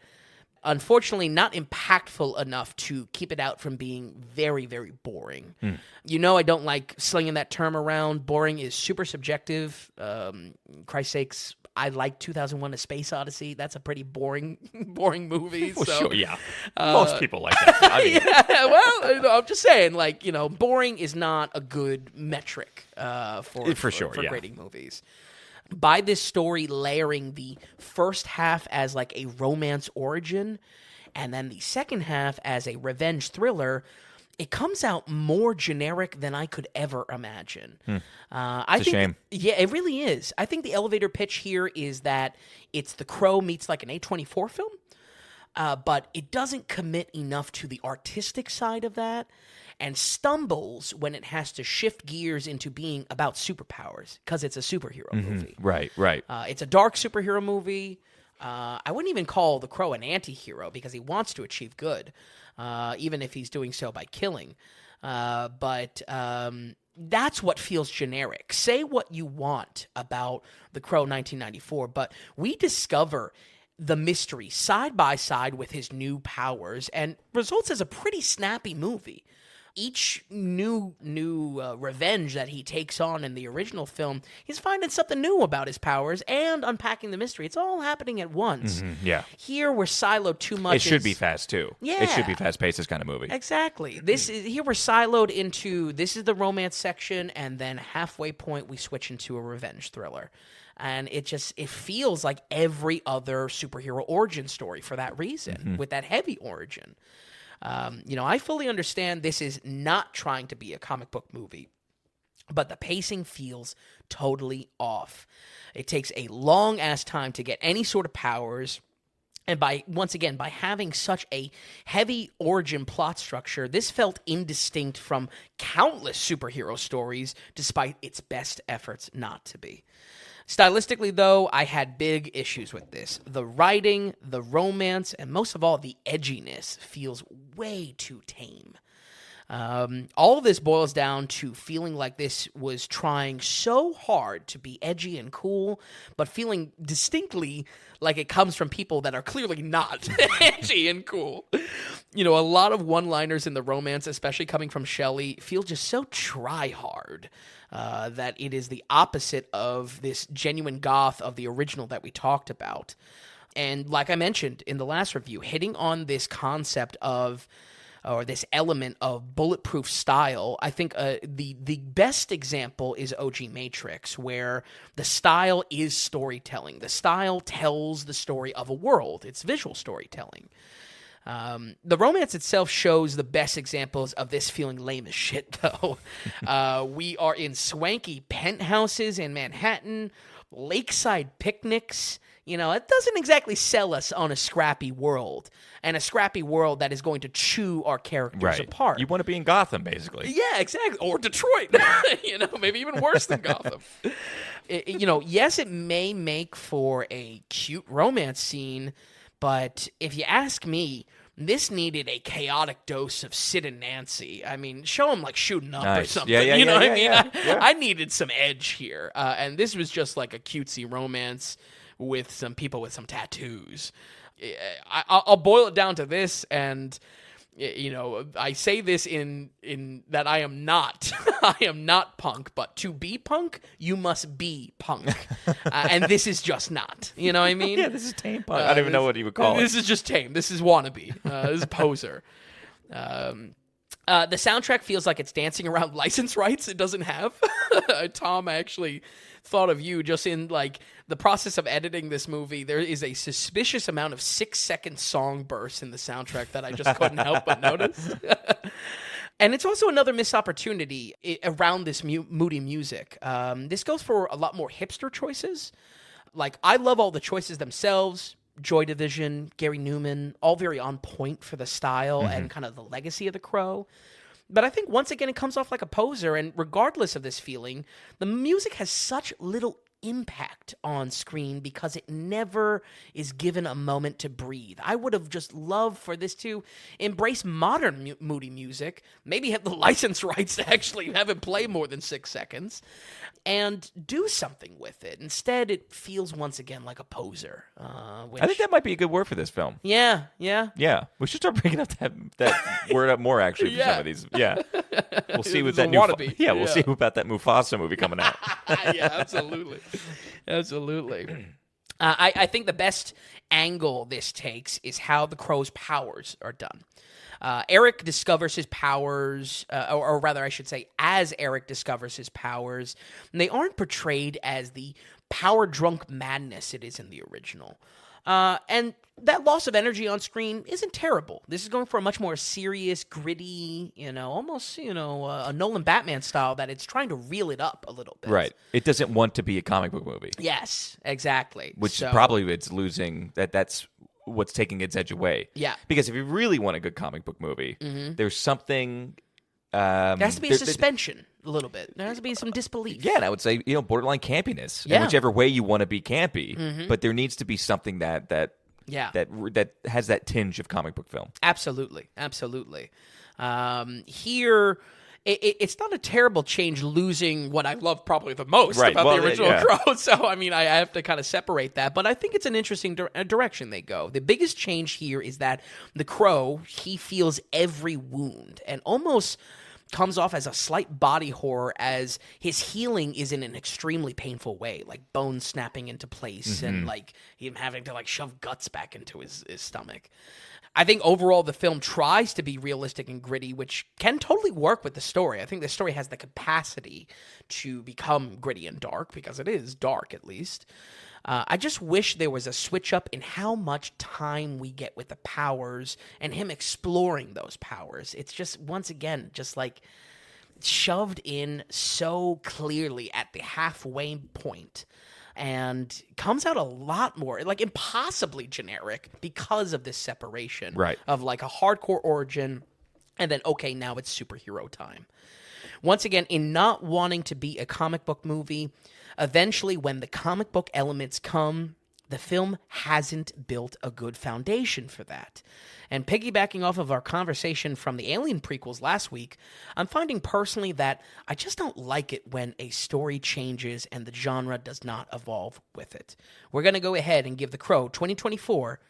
unfortunately not impactful enough to keep it out from being very, very boring. You know I don't like slinging that term around. Boring is super subjective. Christ's sakes, I like 2001: A Space Odyssey. That's a pretty boring movie. Well, so, sure, yeah. Most people like that. I mean. Yeah, well, I'm just saying, like, boring is not a good metric for grading movies. By this story layering the first half as like a romance origin and then the second half as a revenge thriller, it comes out more generic than I could ever imagine. It's a shame. Yeah, it really is. I think the elevator pitch here is that it's The Crow meets like an A24 film, but it doesn't commit enough to the artistic side of that and stumbles when it has to shift gears into being about superpowers because it's a superhero movie. Right. It's a dark superhero movie. I wouldn't even call The Crow an anti-hero because he wants to achieve good, even if he's doing so by killing. But that's what feels generic. Say what you want about The Crow 1994, but we discover the mystery side by side with his new powers and results as a pretty snappy movie. Each new revenge that he takes on in the original film, he's finding something new about his powers and unpacking the mystery. It's all happening at once. Yeah. Here we're siloed too much. It should be fast too. Yeah. It should be fast-paced, this kind of movie. Exactly. Here we're siloed into this is the romance section, and then halfway point we switch into a revenge thriller. And it feels like every other superhero origin story for that reason, with that heavy origin. I fully understand this is not trying to be a comic book movie, but the pacing feels totally off. It takes a long-ass time to get any sort of powers, and by having such a heavy origin plot structure, this felt indistinct from countless superhero stories, despite its best efforts not to be. Stylistically, though, I had big issues with this. The writing, the romance, and most of all, the edginess feels way too tame. All of this boils down to feeling like this was trying so hard to be edgy and cool, but feeling distinctly like it comes from people that are clearly not edgy and cool. A lot of one-liners in the romance, especially coming from Shelley, feel just so try-hard that it is the opposite of this genuine goth of the original that we talked about. And like I mentioned in the last review, hitting on this concept of, or this element of bulletproof style, I think the best example is OG Matrix, where the style is storytelling. The style tells the story of a world. It's visual storytelling. The romance itself shows the best examples of this feeling lame as shit, though. We are in swanky penthouses in Manhattan, lakeside picnics. It doesn't exactly sell us on a scrappy world, and a scrappy world that is going to chew our characters apart. You want to be in Gotham, basically. Yeah, exactly. Or Detroit. Maybe even worse than Gotham. Yes, it may make for a cute romance scene, but if you ask me, this needed a chaotic dose of Sid and Nancy. I mean, show them like shooting up or something. You know what I mean? I needed some edge here, and this was just like a cutesy romance with some people with some tattoos. I'll boil it down to this, and I say this in that I am not I am not punk, but to be punk, you must be punk, and this is just not. You know what I mean? Yeah, this is tame punk. I don't even know what you would call it. This is just tame. This is wannabe. This is poser. The soundtrack feels like it's dancing around license rights it doesn't have. Tom, I actually thought of you just in like the process of editing this movie. There is a suspicious amount of 6-second song bursts in the soundtrack that I just couldn't help but notice. And it's also another missed opportunity around this moody music. This goes for a lot more hipster choices. Like, I love all the choices themselves. Joy Division, Gary Newman, all very on point for the style and kind of the legacy of The Crow. But I think once again it comes off like a poser, and regardless of this feeling, the music has such little impact on screen because it never is given a moment to breathe. I would have just loved for this to embrace modern moody music, maybe have the license rights to actually have it play more than 6 seconds, and do something with it. Instead, it feels once again like a poser. I think that might be a good word for this film. Yeah. Yeah, we should start bringing up that word up more, actually, for some of these. Yeah. We'll see with that new... We'll see about that Mufasa movie coming out. Yeah, absolutely. Absolutely. I think the best angle this takes is how the Crow's powers are done. Eric discovers his powers, or rather I should say, as Eric discovers his powers, they aren't portrayed as the power-drunk madness it is in the original. And that loss of energy on screen isn't terrible. This is going for a much more serious, gritty, almost, a Nolan Batman style that it's trying to reel it up a little bit. Right. It doesn't want to be a comic book movie. Yes, exactly. Which probably it's losing, that's what's taking its edge away. Yeah. Because if you really want a good comic book movie, there's something... there has to be a suspension a little bit. There has to be some disbelief. Yeah, and I would say, borderline campiness. In whichever way you want to be campy. But there needs to be something that has that tinge of comic book film. Absolutely. Here, it's not a terrible change losing what I love probably the most about the original Crow. So, I mean, I have to kind of separate that. But I think it's an interesting direction they go. The biggest change here is that the Crow, he feels every wound and almost comes off as a slight body horror, as his healing is in an extremely painful way, like bones snapping into place and like him having to like shove guts back into his stomach. I think overall the film tries to be realistic and gritty, which can totally work with the story. I think the story has the capacity to become gritty and dark, because it is dark at least. I just wish there was a switch up in how much time we get with the powers and him exploring those powers. It's just, once again, just like shoved in so clearly at the halfway point, and comes out a lot more, like impossibly generic because of this separation of like a hardcore origin and then, okay, now it's superhero time. Once again, in not wanting to be a comic book movie, eventually when the comic book elements come, the film hasn't built a good foundation for that. And piggybacking off of our conversation from the Alien prequels last week, I'm finding personally that I just don't like it when a story changes and the genre does not evolve with it. We're going to go ahead and give The Crow 2024,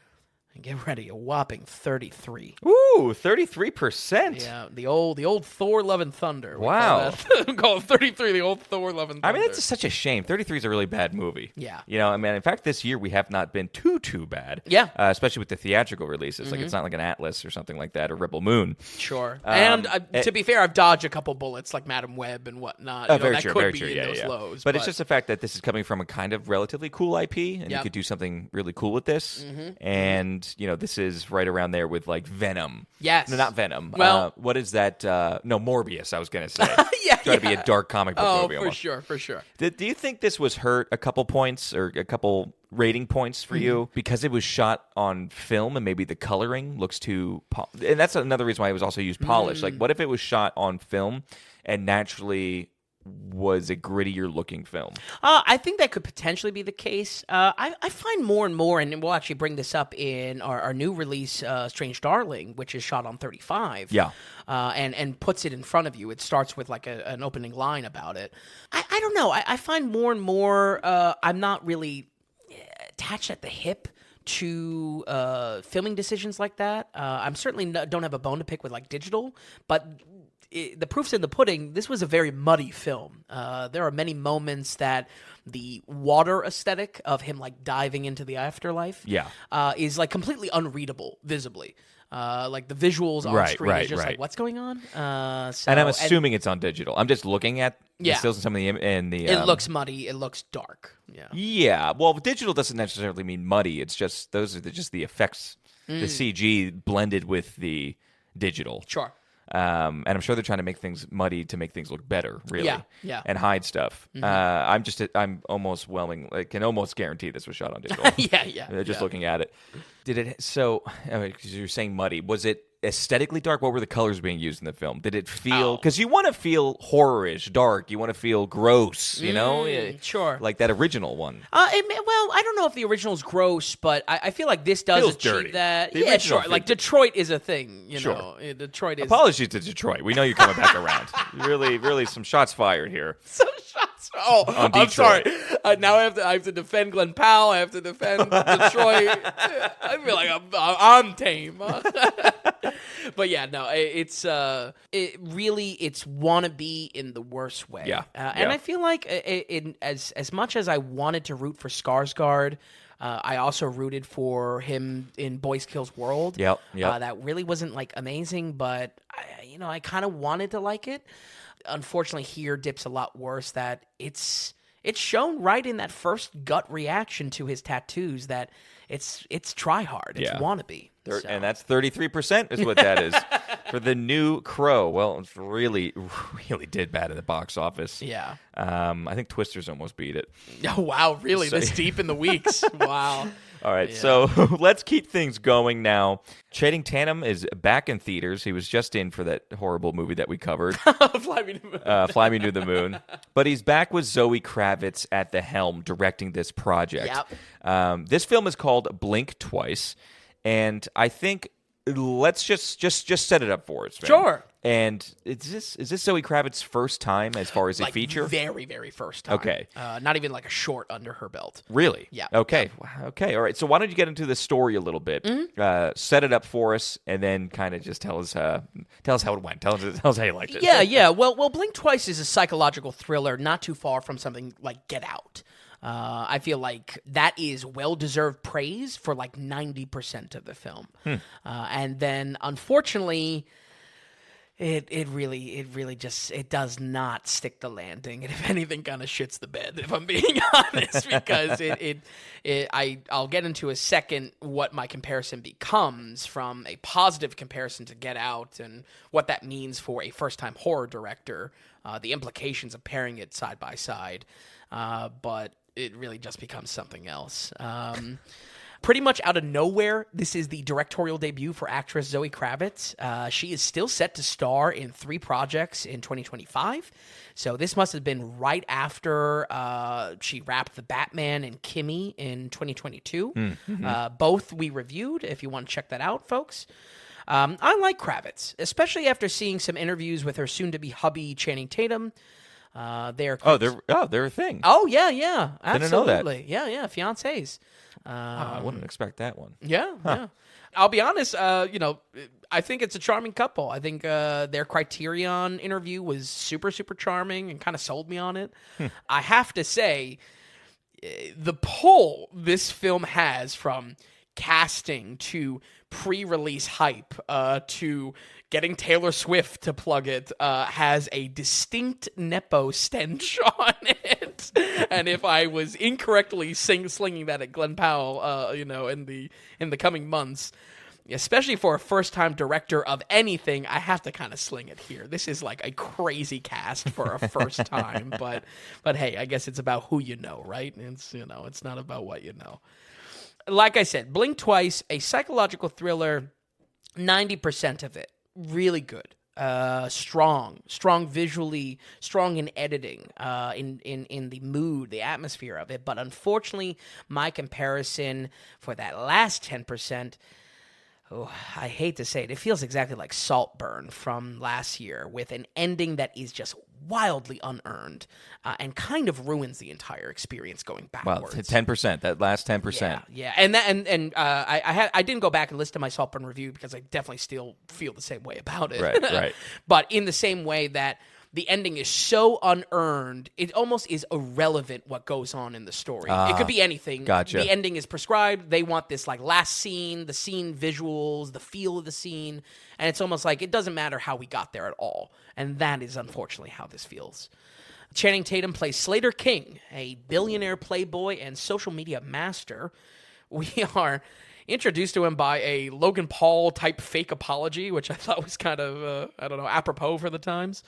and get ready, a whopping 33. Ooh, 33%. Yeah, the old Thor Love and Thunder. Wow. We call it 33, the old Thor Love and Thunder. I mean, it's such a shame. 33 is a really bad movie. Yeah. You know, I mean, in fact, this year we have not been too bad. Yeah. Especially with the theatrical releases. Like, it's not like an Atlas or something like that, or Rebel Moon. Sure. And to be fair, I've dodged a couple bullets like Madam Web and whatnot. Very that true, could very be true. in Yeah, those yeah. lows. But it's just the fact that this is coming from a kind of relatively cool IP, and you could do something really cool with this. And, you know, this is right around there with, like, Venom. Yes. No, not Venom. Well, what is that? No, Morbius, I was going to say. Yeah, to be a dark comic book movie. for Almost. sure, for sure. Do you think this was hurt a couple points or a couple rating points for you because it was shot on film and maybe the coloring looks too and that's another reason why it was also used polished. Like, what if it was shot on film and naturally was a grittier looking film? I think that could potentially be the case. I find more and more, and we'll actually bring this up in our new release, Strange Darling, which is shot on 35. Yeah. And puts it in front of you. It starts with like an opening line about it. I don't know. I find more and more I'm not really attached at the hip to filming decisions like that. I'm certainly don't have a bone to pick with like digital, but the proof's in the pudding. This was a very muddy film. There are many moments that the water aesthetic of him like diving into the afterlife is like completely unreadable visibly. Like the visuals on screen is just like, what's going on? And I'm assuming it's on digital. I'm just looking at the stills and some of the it looks muddy. It looks dark. Yeah. Yeah. Well, digital doesn't necessarily mean muddy. It's just those are just the effects, the CG blended with the digital. Sure. And I'm sure they're trying to make things muddy to make things look better, really. Yeah. And hide stuff. I'm almost I can almost guarantee this was shot on digital. Just looking at it. Because you're saying muddy, was it aesthetically dark? What were the colors being used in the film? Did it feel, because you want to feel horror-ish, dark, you want to feel gross, you know? Sure. Like that original one. Well, I don't know if the original's gross, but I feel like this does Feels achieve dirty. that. The original Like Detroit is a thing, you know. Detroit is. Apologies to Detroit. We know you're coming back around. Really some shots fired here. Some shots. Oh, on I'm Detroit. sorry. Now I have to defend Glenn Powell. I have to defend Detroit. I feel like I'm tame. But yeah, no, it's wannabe in the worst way. Yeah. And I feel like as much as I wanted to root for Skarsgård, I also rooted for him in Boys Kills World. Yep. That really wasn't like amazing, but I kind of wanted to like it. Unfortunately, here dips a lot worse. That it's shown right in that first gut reaction to his tattoos that it's try hard. It's wannabe. And that's 33% is what that is for the new Crow. Well, it really did bad at the box office. Yeah. I think Twisters almost beat it. Oh, wow. Really? This deep in the weeks? Wow. All right, so let's keep things going now. Channing Tatum is back in theaters. He was just in for that horrible movie that we covered. Fly Me to the Moon. Fly Me to the Moon. But he's back with Zoe Kravitz at the helm directing this project. Yep. This film is called Blink Twice. And I think let's just set it up for us. Man. Sure. And is this Zoe Kravitz's first time as far as a feature? Very, very first time. Okay. Not even like a short under her belt. Really? Yeah. Okay. Okay. All right. So why don't you get into the story a little bit? Set it up for us, and then kind of just tell us how it went. Tell us how you liked it. Yeah. Well, Blink Twice is a psychological thriller, not too far from something like Get Out. I feel like that is well-deserved praise for like 90% of the film. And then, unfortunately, it really just does not stick the landing. And if anything, kind of shits the bed, if I'm being honest, because I'll get into a second what my comparison becomes from a positive comparison to Get Out and what that means for a first-time horror director, the implications of pairing it side by side. But it really just becomes something else. Pretty much out of nowhere, this is the directorial debut for actress Zoe Kravitz. She is still set to star in 3 projects in 2025. So this must have been right after she wrapped The Batman and Kimmy in 2022. Both we reviewed, if you want to check that out, folks. I like Kravitz, especially after seeing some interviews with her soon-to-be hubby, Channing Tatum. They're a thing. Oh, yeah. Absolutely. Didn't know that. Yeah, fiancés. I wouldn't expect that one. Yeah. I'll be honest, I think it's a charming couple. I think their Criterion interview was super, super charming and kind of sold me on it. I have to say, the pull this film has from casting to pre-release hype to getting Taylor Swift to plug it has a distinct Nepo stench on it. And if I was incorrectly slinging that at Glenn Powell, in the coming months, especially for a first-time director of anything, I have to kind of sling it here. This is like a crazy cast for a first time, but hey, I guess it's about who you know, right? It's not about what you know. Like I said, Blink Twice, a psychological thriller, 90% of it, really good. Strong visually, strong in editing, in the mood, the atmosphere of it. But unfortunately, my comparison for that last 10%, I hate to say it, it feels exactly like Saltburn from last year, with an ending that is just wildly unearned and kind of ruins the entire experience going backwards. Well, 10%, that last 10%. Yeah. And I didn't go back and listen to my Saltburn review because I definitely still feel the same way about it. Right. But in the same way that the ending is so unearned, it almost is irrelevant what goes on in the story. It could be anything. Gotcha. The ending is prescribed. They want this like last scene, the scene visuals, the feel of the scene, and it's almost like it doesn't matter how we got there at all. And that is unfortunately how this feels. Channing Tatum plays Slater King, a billionaire playboy and social media master. We are introduced to him by a Logan Paul type fake apology, which I thought was kind of, apropos for the times.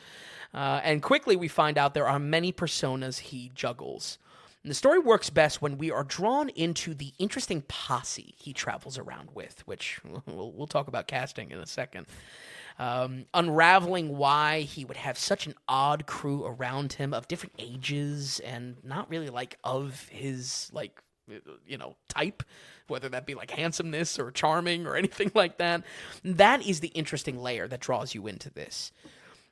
And quickly we find out there are many personas he juggles. And the story works best when we are drawn into the interesting posse he travels around with, which we'll talk about casting in a second. Unraveling why he would have such an odd crew around him of different ages and not really like of his type, whether that be like handsomeness or charming or anything like that. That is the interesting layer that draws you into this.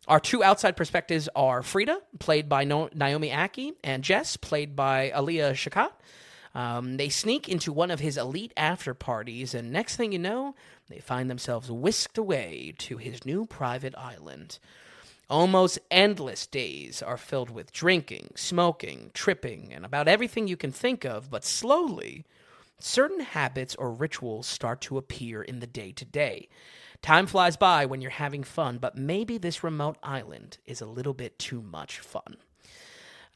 Our 2 outside perspectives are Frida, played by Naomi Ackie, and Jess, played by Aaliyah Shawkat. They sneak into one of his elite after parties, and next thing you know, they find themselves whisked away to his new private island. Almost endless days are filled with drinking, smoking, tripping, and about everything you can think of, but slowly, certain habits or rituals start to appear in the day-to-day. Time flies by when you're having fun, but maybe this remote island is a little bit too much fun.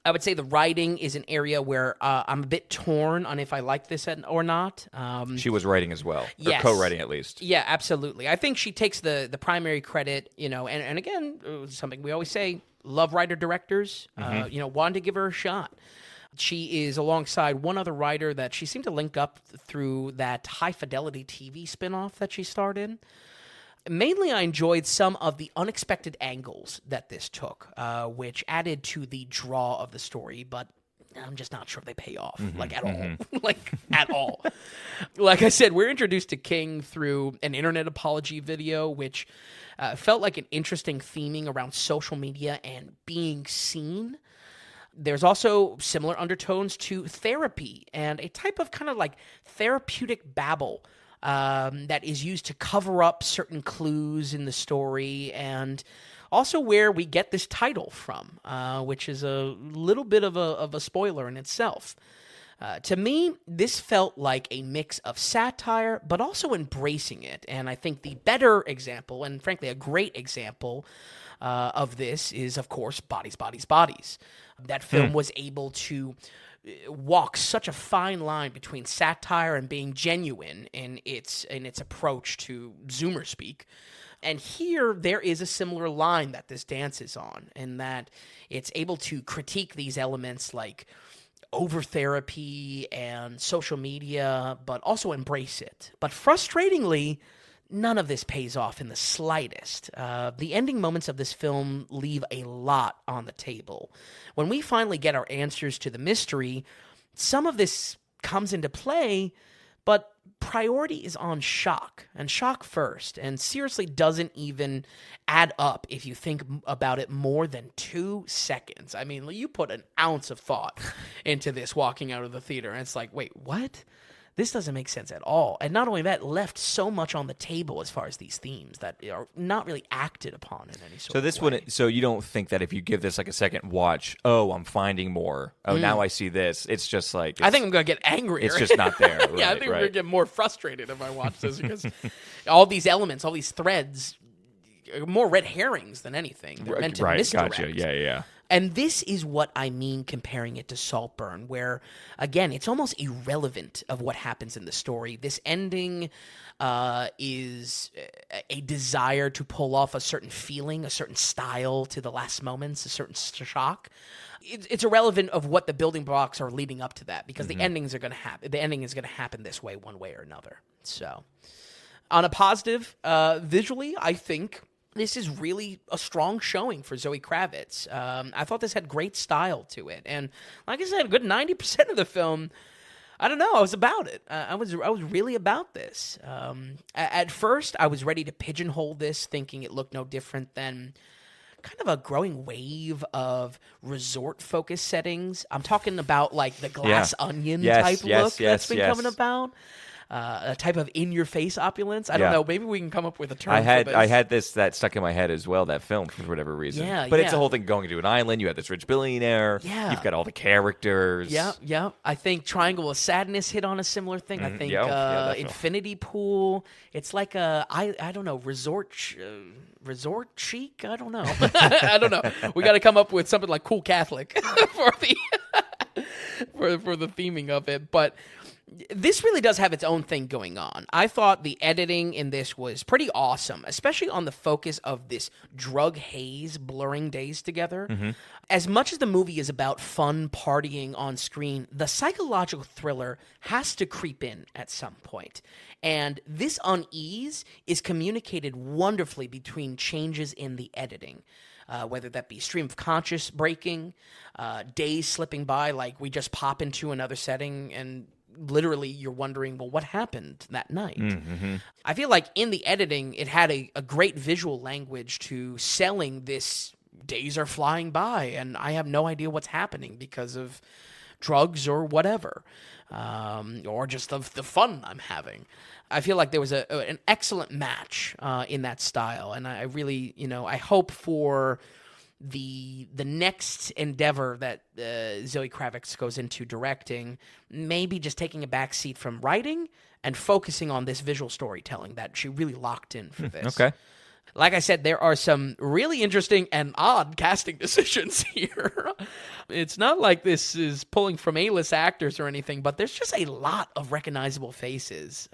I would say the writing is an area where I'm a bit torn on if I like this or not. She was writing as well, yes. or co-writing at least. Yeah, absolutely. I think she takes the primary credit, and again, something we always say, love writer-directors, wanted to give her a shot. She is alongside one other writer that she seemed to link up through that high-fidelity TV spinoff that she starred in. Mainly, I enjoyed some of the unexpected angles that this took, which added to the draw of the story, but I'm just not sure they pay off, at all. At all. Like I said, we're introduced to King through an internet apology video, which felt like an interesting theming around social media and being seen. There's also similar undertones to therapy and a type of kind of like therapeutic babble that is used to cover up certain clues in the story, and also where we get this title from, which is a little bit of a spoiler in itself. To me, this felt like a mix of satire, but also embracing it. And I think the better example, and frankly a great example of this is, of course, Bodies, Bodies, Bodies. That film was able to walk such a fine line between satire and being genuine in its approach to Zoomer speak. And here, there is a similar line that this dances on, in that it's able to critique these elements like over therapy and social media, but also embrace it. But frustratingly, none of this pays off in the slightest. The ending moments of this film leave a lot on the table. When we finally get our answers to the mystery, some of this comes into play, but priority is on shock, and shock first, and seriously doesn't even add up if you think about it more than 2 seconds. I mean, you put an ounce of thought into this walking out of the theater, and it's like, wait, what? This doesn't make sense at all. And not only that, left so much on the table as far as these themes that are not really acted upon in any sort of way. So you don't think that if you give this like a second watch, oh, I'm finding more. Oh, now I see this. It's just like... I think I'm going to get angrier. It's just not there. Right, yeah, I think we're going to get more frustrated if I watch this because all these elements, all these threads, are more red herrings than anything. They're meant to misdirect. Gotcha. Yeah. And this is what I mean comparing it to Saltburn, where, again, it's almost irrelevant of what happens in the story. This ending is a desire to pull off a certain feeling, a certain style to the last moments, a certain shock. It's irrelevant of what the building blocks are leading up to that, because the endings are going to happen. The ending is going to happen this way, one way or another. So, on a positive, visually, I think this is really a strong showing for Zoe Kravitz. I thought this had great style to it. And like I said, a good 90% of the film, I don't know, I was about it. I was really about this. At first, I was ready to pigeonhole this, thinking it looked no different than kind of a growing wave of resort-focused settings. I'm talking about like the Glass Onion type look that's been coming about. A type of in-your-face opulence. I don't know. Maybe we can come up with a term for this. I had that stuck in my head as well, that film, for whatever reason. But it's the whole thing going to an island. You have this rich billionaire. Yeah. You've got all the characters. Yeah. I think Triangle of Sadness hit on a similar thing. I think Infinity Pool. It's like I don't know, resort chic? I don't know. I don't know. We got to come up with something like Cool Catholic for the for the theming of it. But this really does have its own thing going on. I thought the editing in this was pretty awesome, especially on the focus of this drug haze blurring days together. As much as the movie is about fun partying on screen, the psychological thriller has to creep in at some point. And this unease is communicated wonderfully between changes in the editing. Whether that be stream of conscious breaking, days slipping by, like we just pop into another setting and literally you're wondering, well, what happened that night? I feel like in the editing, it had a great visual language to selling this days are flying by and I have no idea what's happening because of drugs or whatever, or just the fun I'm having. I feel like there was an excellent match in that style, and I really, I hope for the next endeavor that Zoe Kravitz goes into directing, maybe just taking a back seat from writing and focusing on this visual storytelling that she really locked in for this. Okay. Like I said, there are some really interesting and odd casting decisions here. It's not like this is pulling from A-list actors or anything, but there's just a lot of recognizable faces.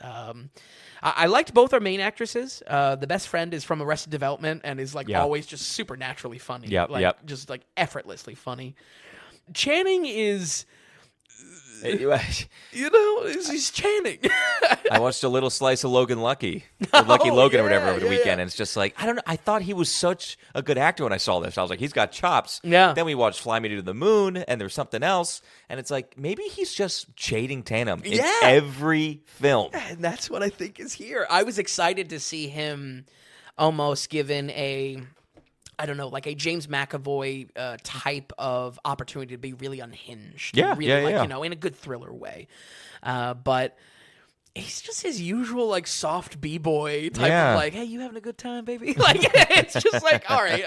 I liked both our main actresses. The best friend is from Arrested Development and is always just supernaturally funny. Just like effortlessly funny. Channing is... he's Channing. I watched a little slice of Logan Lucky, or Lucky Logan or whatever over the weekend, and it's just like, I don't know, I thought he was such a good actor when I saw this. I was like, he's got chops. Yeah. Then we watched Fly Me to the Moon, and there's something else, and it's like, maybe he's just Channing Tatum in every film. And that's what I think is here. I was excited to see him almost given a... I don't know, like a James McAvoy type of opportunity to be really unhinged. In a good thriller way. But he's just his usual, like, soft B-boy type of, like, hey, you having a good time, baby? Like, it's just like, all right,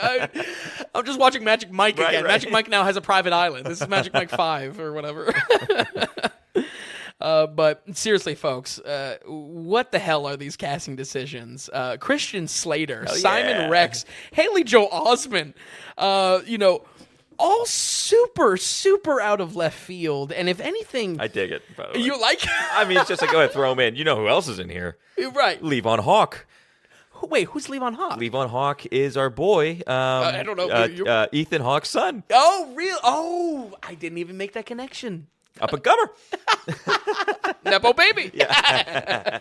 I'm just watching Magic Mike again. Right. Magic Mike now has a private island. This is Magic Mike 5 or whatever. But seriously, folks, what the hell are these casting decisions? Christian Slater, Simon Rex, Haley Joel Osment, all super, super out of left field. And if anything... I dig it, by the way. You like it? I mean, it's just like, go ahead, throw him in. You know who else is in here? Right. Levon Hawke. Wait, who's Levon Hawke? Levon Hawke is our boy. I don't know. Ethan Hawke's son. Oh, real? Oh, I didn't even make that connection. Up and comer. Nepo baby. Yeah.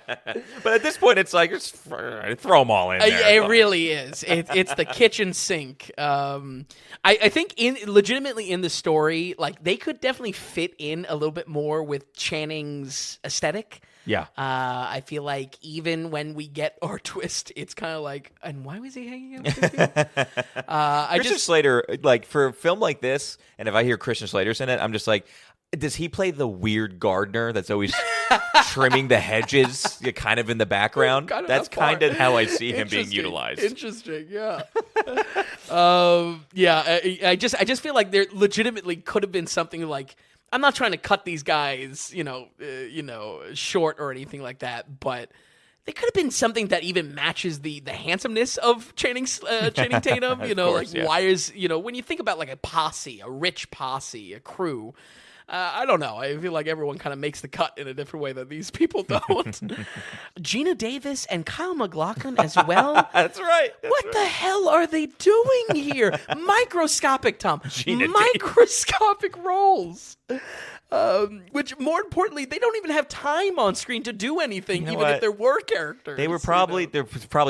But at this point, it's like, just throw them all in there. It really is. It's the kitchen sink. I think legitimately in the story, like they could definitely fit in a little bit more with Channing's aesthetic. Yeah. I feel like even when we get our twist, it's kind of like, and why was he hanging out with Christian Slater, like for a film like this, and if I hear Christian Slater's in it, I'm just like, does he play the weird gardener that's always trimming the hedges, kind of in the background? That's kind of how I see him being utilized. Interesting, yeah. I just feel like there legitimately could have been something like, I'm not trying to cut these guys, short or anything like that, but there could have been something that even matches the handsomeness of Channing Tatum. Why is when you think about like a posse, a rich posse, a crew. I don't know. I feel like everyone kind of makes the cut in a different way that these people don't. Gina Davis and Kyle MacLachlan as well. That's right. What the hell are they doing here? Microscopic, Tom. Microscopic roles. Which, more importantly, they don't even have time on screen to do anything, if there were characters. They were probably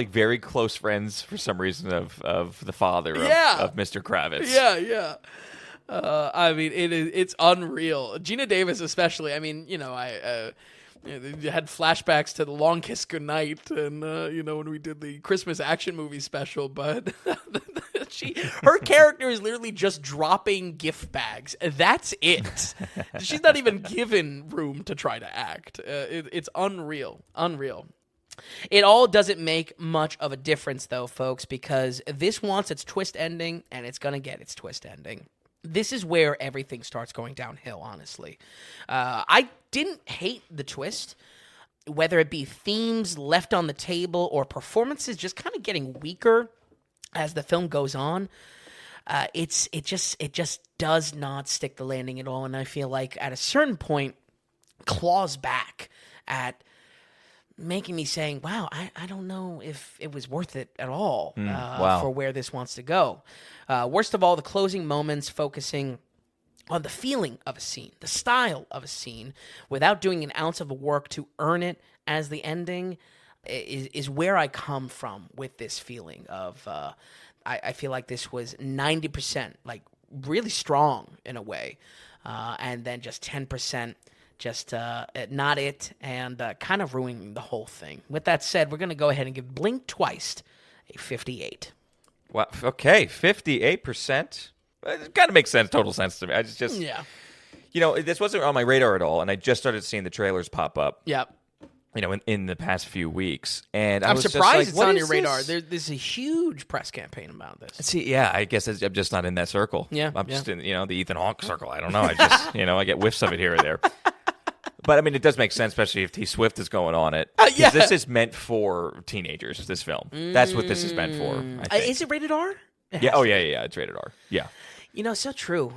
very close friends for some reason of the father of Mr. Kravitz. Yeah. It's unreal. Gina Davis, especially. I mean, I had flashbacks to The Long Kiss Goodnight, and when we did the Christmas action movie special. But her character is literally just dropping gift bags. That's it. She's not even given room to try to act. It's unreal. It all doesn't make much of a difference, though, folks, because this wants its twist ending, and it's gonna get its twist ending. This is where everything starts going downhill, honestly. I didn't hate the twist, whether it be themes left on the table or performances just kind of getting weaker as the film goes on. It just does not stick the landing at all, and I feel like at a certain point claws back at making me saying, wow, I don't know if it was worth it at all for where this wants to go. Worst of all, the closing moments focusing on the feeling of a scene, the style of a scene, without doing an ounce of work to earn it as the ending is where I come from with this feeling of, I feel like this was 90%, like really strong in a way, and then just 10%. Just not it, and kind of ruining the whole thing. With that said, we're going to go ahead and give Blink Twice a 58. Wow. Okay, 58%. It kind of makes total sense to me. I just yeah. This wasn't on my radar at all, and I just started seeing the trailers pop up. Yep. In the past few weeks, and I'm was surprised just it's on your this? radar. There's a huge press campaign about this. See, yeah, I guess I'm just not in that circle. Yeah, I'm just in the Ethan Hawke circle. I don't know. I just I get whiffs of it here or there. But I mean, it does make sense, especially if T Swift is going on it. Yeah. This is meant for teenagers. This film. That's what this is meant for. I think. Is it rated R? Yeah. Oh yeah. It's rated R. Yeah. So true.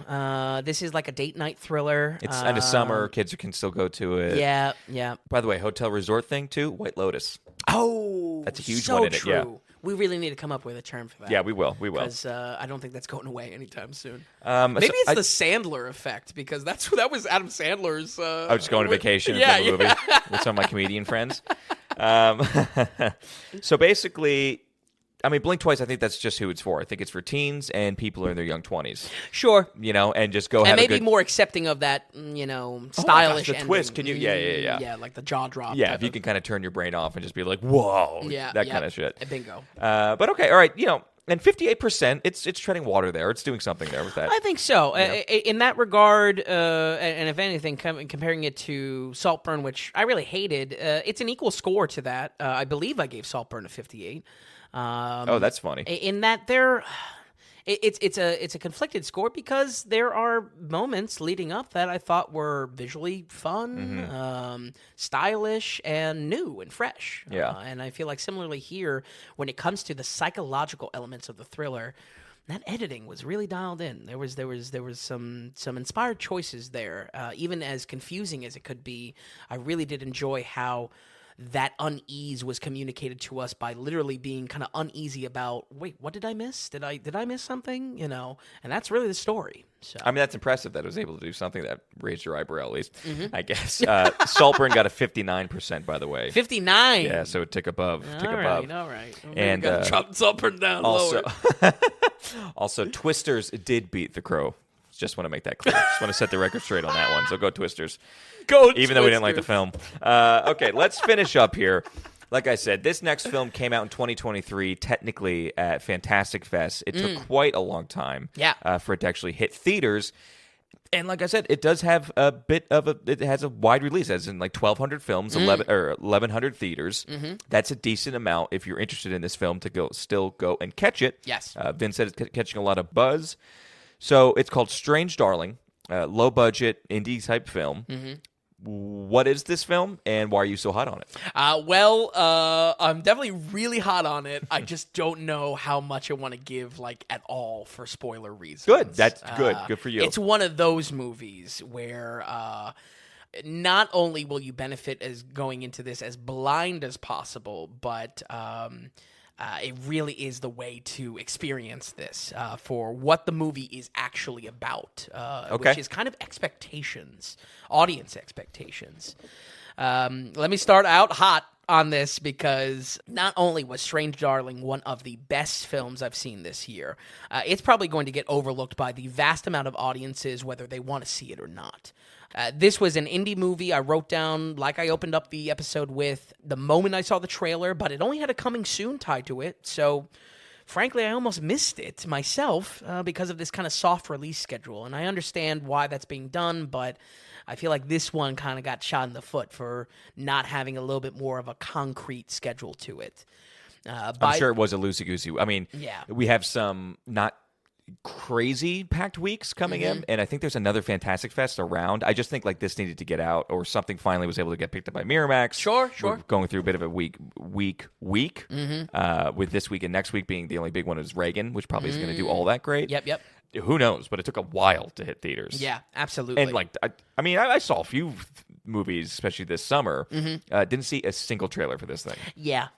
This is like a date night thriller. It's end of summer. Kids can still go to it. Yeah. By the way, hotel resort thing too. White Lotus. Oh, that's a huge so one in true. it. Yeah. We really need to come up with a term for that. Yeah, we will. Because I don't think that's going away anytime soon. Maybe it's the Sandler effect, because that was Adam Sandler's. I was just going on vacation and film a movie with some of my comedian friends. So basically, I mean, Blink Twice, I think that's just who it's for. I think it's for teens and people in their young 20s. Sure. And just go and have maybe a good... more accepting of that, stylish the twist. Can you? Yeah. Yeah, like the jaw drop. Yeah, if you can kind of turn your brain off and just be like, whoa, that kind of shit. Bingo. But okay, all right, and 58%, it's treading water there. It's doing something there with that. I think so. In that regard, and if anything, comparing it to Saltburn, which I really hated, it's an equal score to that. I believe I gave Saltburn a 58. That's funny. In that it's a conflicted score, because there are moments leading up that I thought were visually fun, stylish, and new and fresh. Yeah. And I feel like similarly here, when it comes to the psychological elements of the thriller, that editing was really dialed in. There was some inspired choices there, even as confusing as it could be. I really did enjoy how that unease was communicated to us by literally being kind of uneasy about, wait, what did I miss? Did I miss something? You know, and that's really the story. So. I mean, that's impressive that it was able to do something that raised your eyebrow, at least, I guess. Saltburn got a 59%, by the way. 59? Yeah, so it tick above. All right. Well, and got to drop Saltburn down also, lower. Also, Twisters did beat The Crow. Just want to make that clear. Just want to set the record straight on that one. So go Twisters. Even though we didn't like the film. Okay, let's finish up here. Like I said, this next film came out in 2023, technically at Fantastic Fest. It took quite a long time for it to actually hit theaters. And like I said, it does have a bit of it has a wide release, as in like 1,200 films, 1,100 theaters. That's a decent amount if you're interested in this film to still go and catch it. Yes. Vince said it's catching a lot of buzz. So it's called Strange Darling, low budget indie type film. What is this film, and why are you so hot on it? I'm definitely really hot on it. I just don't know how much I want to give, like, at all for spoiler reasons. Good. That's good. Good for you. It's one of those movies where not only will you benefit as going into this as blind as possible, but it really is the way to experience this for what the movie is actually about, which is kind of expectations, audience expectations. Let me start out hot on this because not only was Strange Darling one of the best films I've seen this year, it's probably going to get overlooked by the vast amount of audiences, whether they want to see it or not. This was an indie movie I wrote down, like I opened up the episode with, the moment I saw the trailer, but it only had a coming soon tied to it, so frankly, I almost missed it myself because of this kind of soft release schedule, and I understand why that's being done, but I feel like this one kind of got shot in the foot for not having a little bit more of a concrete schedule to it. I'm sure it was a loosey-goosey. I mean, we have some not crazy packed weeks coming in, and I think there's another Fantastic Fest around. I just think like this needed to get out, or something finally was able to get picked up by Miramax. Sure. We're going through a bit of a week. With this week and next week being the only big one is Reagan, which probably isn't going to do all that great. Yep. Who knows? But it took a while to hit theaters. Yeah, absolutely. And like, I saw a few movies, especially this summer. Didn't see a single trailer for this thing. Yeah.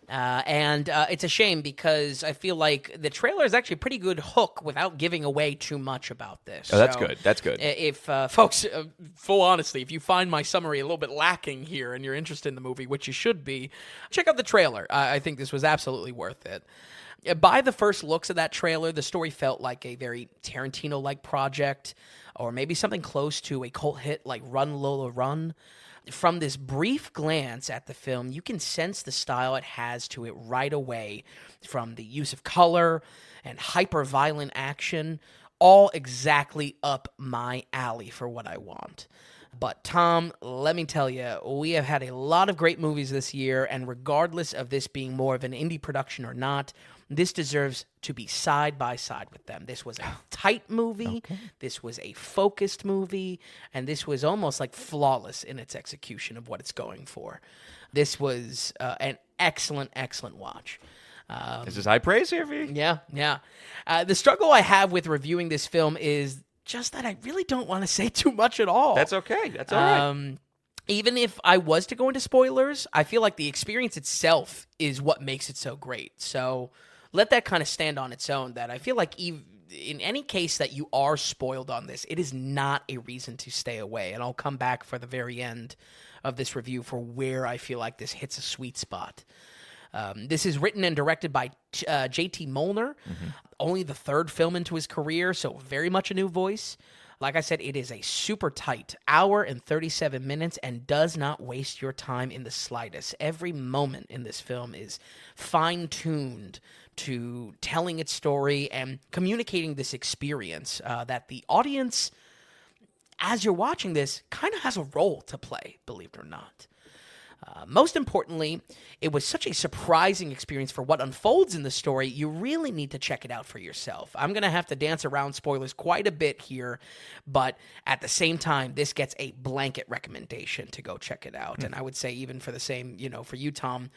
And it's a shame because I feel like the trailer is actually a pretty good hook without giving away too much about this. Oh, that's good. That's good. If folks, full honesty, if you find my summary a little bit lacking here and you're interested in the movie, which you should be, check out the trailer. I think this was absolutely worth it. By the first looks of that trailer, the story felt like a very Tarantino-like project, or maybe something close to a cult hit like Run, Lola, Run. From this brief glance at the film, you can sense the style it has to it right away, from the use of color and hyper-violent action, all exactly up my alley for what I want. But Tom, let me tell you, we have had a lot of great movies this year, and regardless of this being more of an indie production or not, this deserves to be side by side with them. This was a tight movie, this was a focused movie, and this was almost like flawless in its execution of what it's going for. This was an excellent watch. This is high praise here for you? Yeah. The struggle I have with reviewing this film is just that I really don't want to say too much at all. That's okay. That's all right. Even if I was to go into spoilers, I feel like the experience itself is what makes it so great. So let that kind of stand on its own, that I feel like in any case that you are spoiled on this, it is not a reason to stay away. And I'll come back for the very end of this review for where I feel like this hits a sweet spot. This is written and directed by J.T. Molnar, only the third film into his career, so very much a new voice. Like I said, it is a super tight hour and 37 minutes and does not waste your time in the slightest. Every moment in this film is fine-tuned to telling its story and communicating this experience that the audience, as you're watching this, kind of has a role to play, believe it or not. Most importantly, it was such a surprising experience for what unfolds in the story, you really need to check it out for yourself. I'm going to have to dance around spoilers quite a bit here, but at the same time, this gets a blanket recommendation to go check it out. And I would say even for the same, for you, Tom,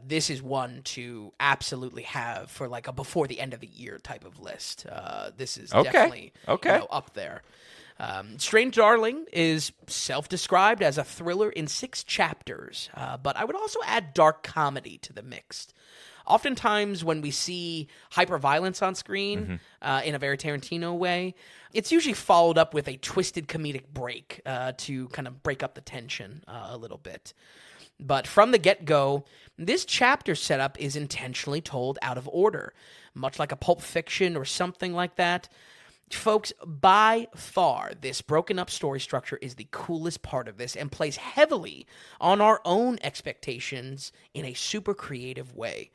this is one to absolutely have for like a before the end of the year type of list. This is definitely up there. Strange Darling is self-described as a thriller in 6 chapters, but I would also add dark comedy to the mix. Oftentimes when we see hyperviolence on screen in a very Tarantino way, it's usually followed up with a twisted comedic break to kind of break up the tension a little bit. But from the get-go, this chapter setup is intentionally told out of order, much like a Pulp Fiction or something like that. Folks, by far, this broken up story structure is the coolest part of this and plays heavily on our own expectations in a super creative way.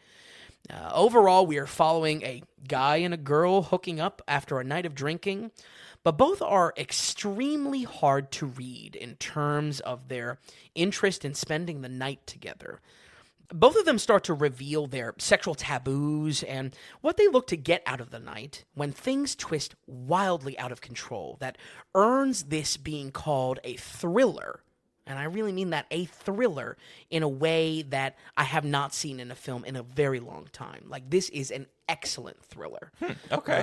Overall, we are following a guy and a girl hooking up after a night of drinking, but both are extremely hard to read in terms of their interest in spending the night together. Both of them start to reveal their sexual taboos and what they look to get out of the night when things twist wildly out of control that earns this being called a thriller. And I really mean that, a thriller, in a way that I have not seen in a film in a very long time. Like, this is an excellent thriller. Okay.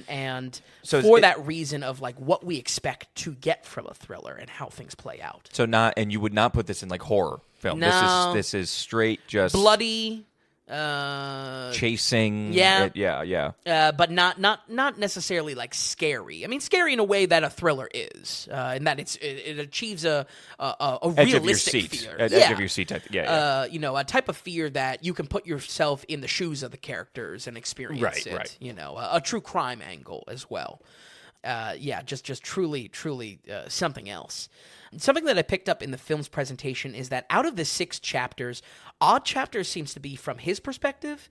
And So for that reason of, like, what we expect to get from a thriller and how things play out. So and you would not put this in, like, horror film. No. This is straight just... Bloody... chasing. Yeah. But not necessarily like scary. I mean, scary in a way that a thriller is, in that it achieves a edge realistic of your seat. fear. Edge of your seat type. Yeah. A type of fear that you can put yourself in the shoes of the characters and experience it. Right. A true crime angle as well. Just truly something else. Something that I picked up in the film's presentation is that out of the 6 chapters, odd chapters seems to be from his perspective,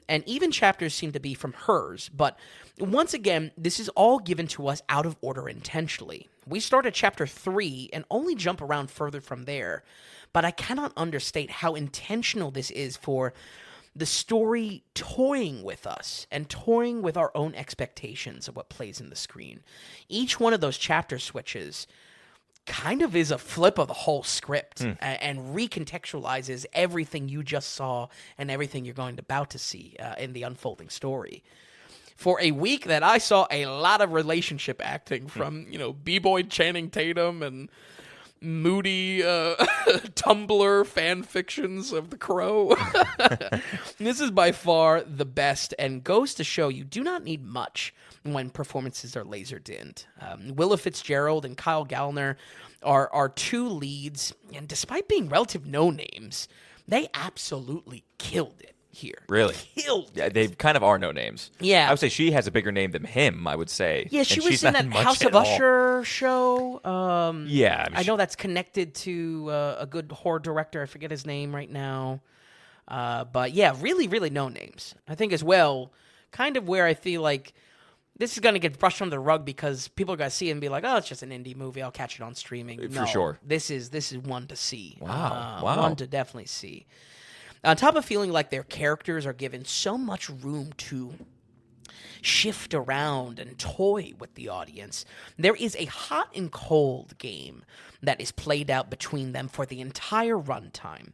and even chapters seem to be from hers. But once again, this is all given to us out of order intentionally. We start at chapter 3 and only jump around further from there. But I cannot understate how intentional this is for the story toying with us and toying with our own expectations of what plays in the screen. Each one of those chapter switches kind of is a flip of the whole script and recontextualizes everything you just saw and everything you're about to see in the unfolding story. For a week that I saw a lot of relationship acting from, B-boy Channing Tatum and moody Tumblr fan fictions of The Crow. This is by far the best and goes to show you do not need much when performances are laser-dinned. Willa Fitzgerald and Kyle Gallner are 2 leads, and despite being relative no-names, they absolutely killed it here. Really? Killed it. Yeah, they kind of are no names. Yeah. I would say she has a bigger name than him, I would say. Yeah, she and was she's in not that much House at of all. Usher show. I know that's connected to a good horror director. I forget his name right now. But yeah, really, really no names. I think as well, kind of where I feel like this is going to get brushed under the rug because people are going to see it and be like, oh, it's just an indie movie. I'll catch it on streaming. For sure. This is one to see. Wow. One to definitely see. On top of feeling like their characters are given so much room to shift around and toy with the audience, there is a hot and cold game that is played out between them for the entire runtime.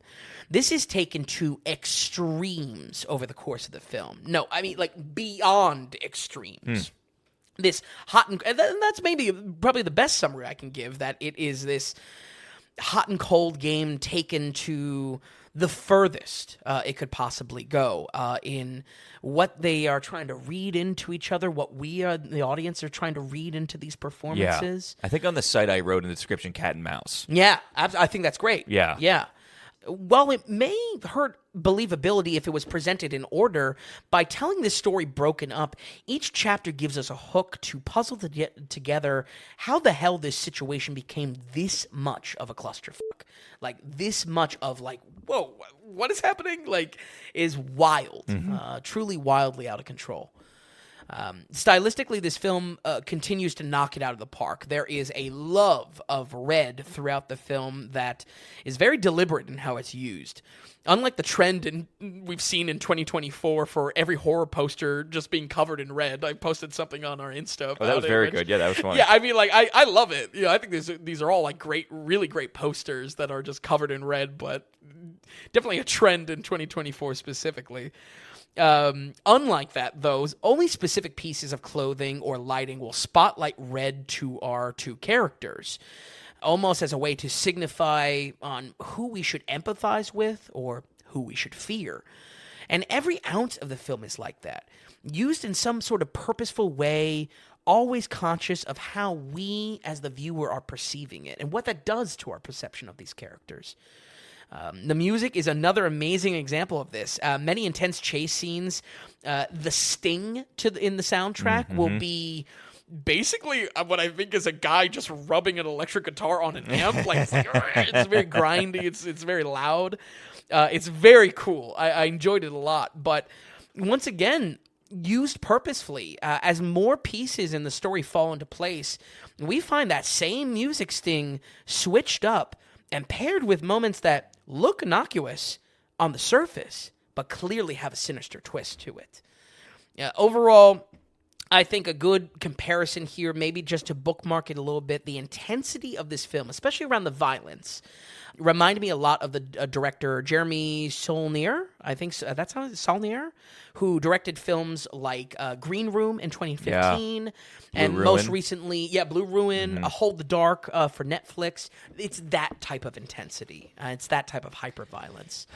This is taken to extremes over the course of the film. No, I mean, like, beyond extremes. This hot and that's probably the best summary I can give, that it is this hot and cold game taken to the furthest it could possibly go in what they are trying to read into each other, what we, the audience, are trying to read into these performances. Yeah. I think on the site I wrote in the description, cat and mouse. Yeah, I think that's great. Yeah. While it may hurt believability if it was presented in order, by telling this story broken up, each chapter gives us a hook to puzzle together how the hell this situation became this much of a clusterfuck. Like, this much of, like, whoa, what is happening? Like, is wild. Truly wildly out of control. Stylistically, this film continues to knock it out of the park. There is a love of red throughout the film that is very deliberate in how it's used. Unlike the trend we've seen in 2024 for every horror poster just being covered in red. I posted something on our Insta about that was very good. Yeah, that was fun. Yeah, I mean, like, I love it. You know, I think these are all, like, great, really great posters that are just covered in red, but definitely a trend in 2024 specifically. Unlike that, though, only specific pieces of clothing or lighting will spotlight red to our two characters, almost as a way to signify on who we should empathize with or who we should fear. And every ounce of the film is like that, used in some sort of purposeful way, always conscious of how we as the viewer are perceiving it and what that does to our perception of these characters. The music is another amazing example of this. Many intense chase scenes, the sting in the soundtrack will be basically what I think is a guy just rubbing an electric guitar on an amp. Like it's very grindy. It's very loud. It's very cool. I enjoyed it a lot. But once again, used purposefully, as more pieces in the story fall into place, we find that same music sting switched up and paired with moments that look innocuous on the surface, but clearly have a sinister twist to it. Overall, I think a good comparison here, maybe just to bookmark it a little bit, the intensity of this film, especially around the violence, reminded me a lot of the director Jeremy Saulnier, I think that's how it's Saulnier, who directed films like Green Room in 2015, and most recently, Blue Ruin, Hold the Dark for Netflix. It's that type of intensity. It's that type of hyper-violence.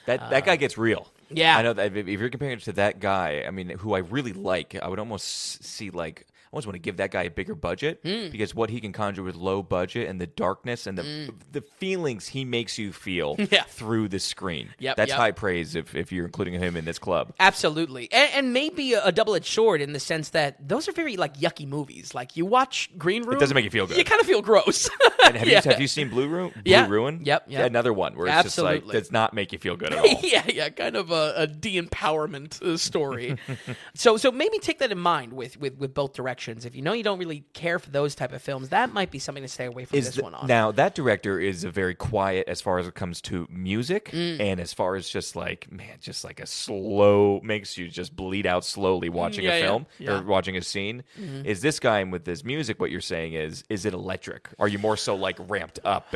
That guy gets real. Yeah. I know that if you're comparing it to that guy, I mean, who I really like, I would almost see I almost want to give that guy a bigger budget because what he can conjure with low budget and the darkness and the feelings he makes you feel through the screen. That's high praise if you're including him in this club. Absolutely. And maybe a double-edged sword in the sense that those are very yucky movies. Like you watch Green Room. It doesn't make you feel good. You kind of feel gross. And have you seen Blue Ruin? Yep. Another one where it's just does not make you feel good at all. Kind of a de-empowerment story. So maybe take that in mind with both directions. If you know you don't really care for those type of films, that might be something to stay away from this one on. Now, that director is a very quiet as far as it comes to music, and as far as just like a slow, makes you just bleed out slowly watching a film or watching a scene. Is this guy with this music, what you're saying is it electric? Are you more so ramped up?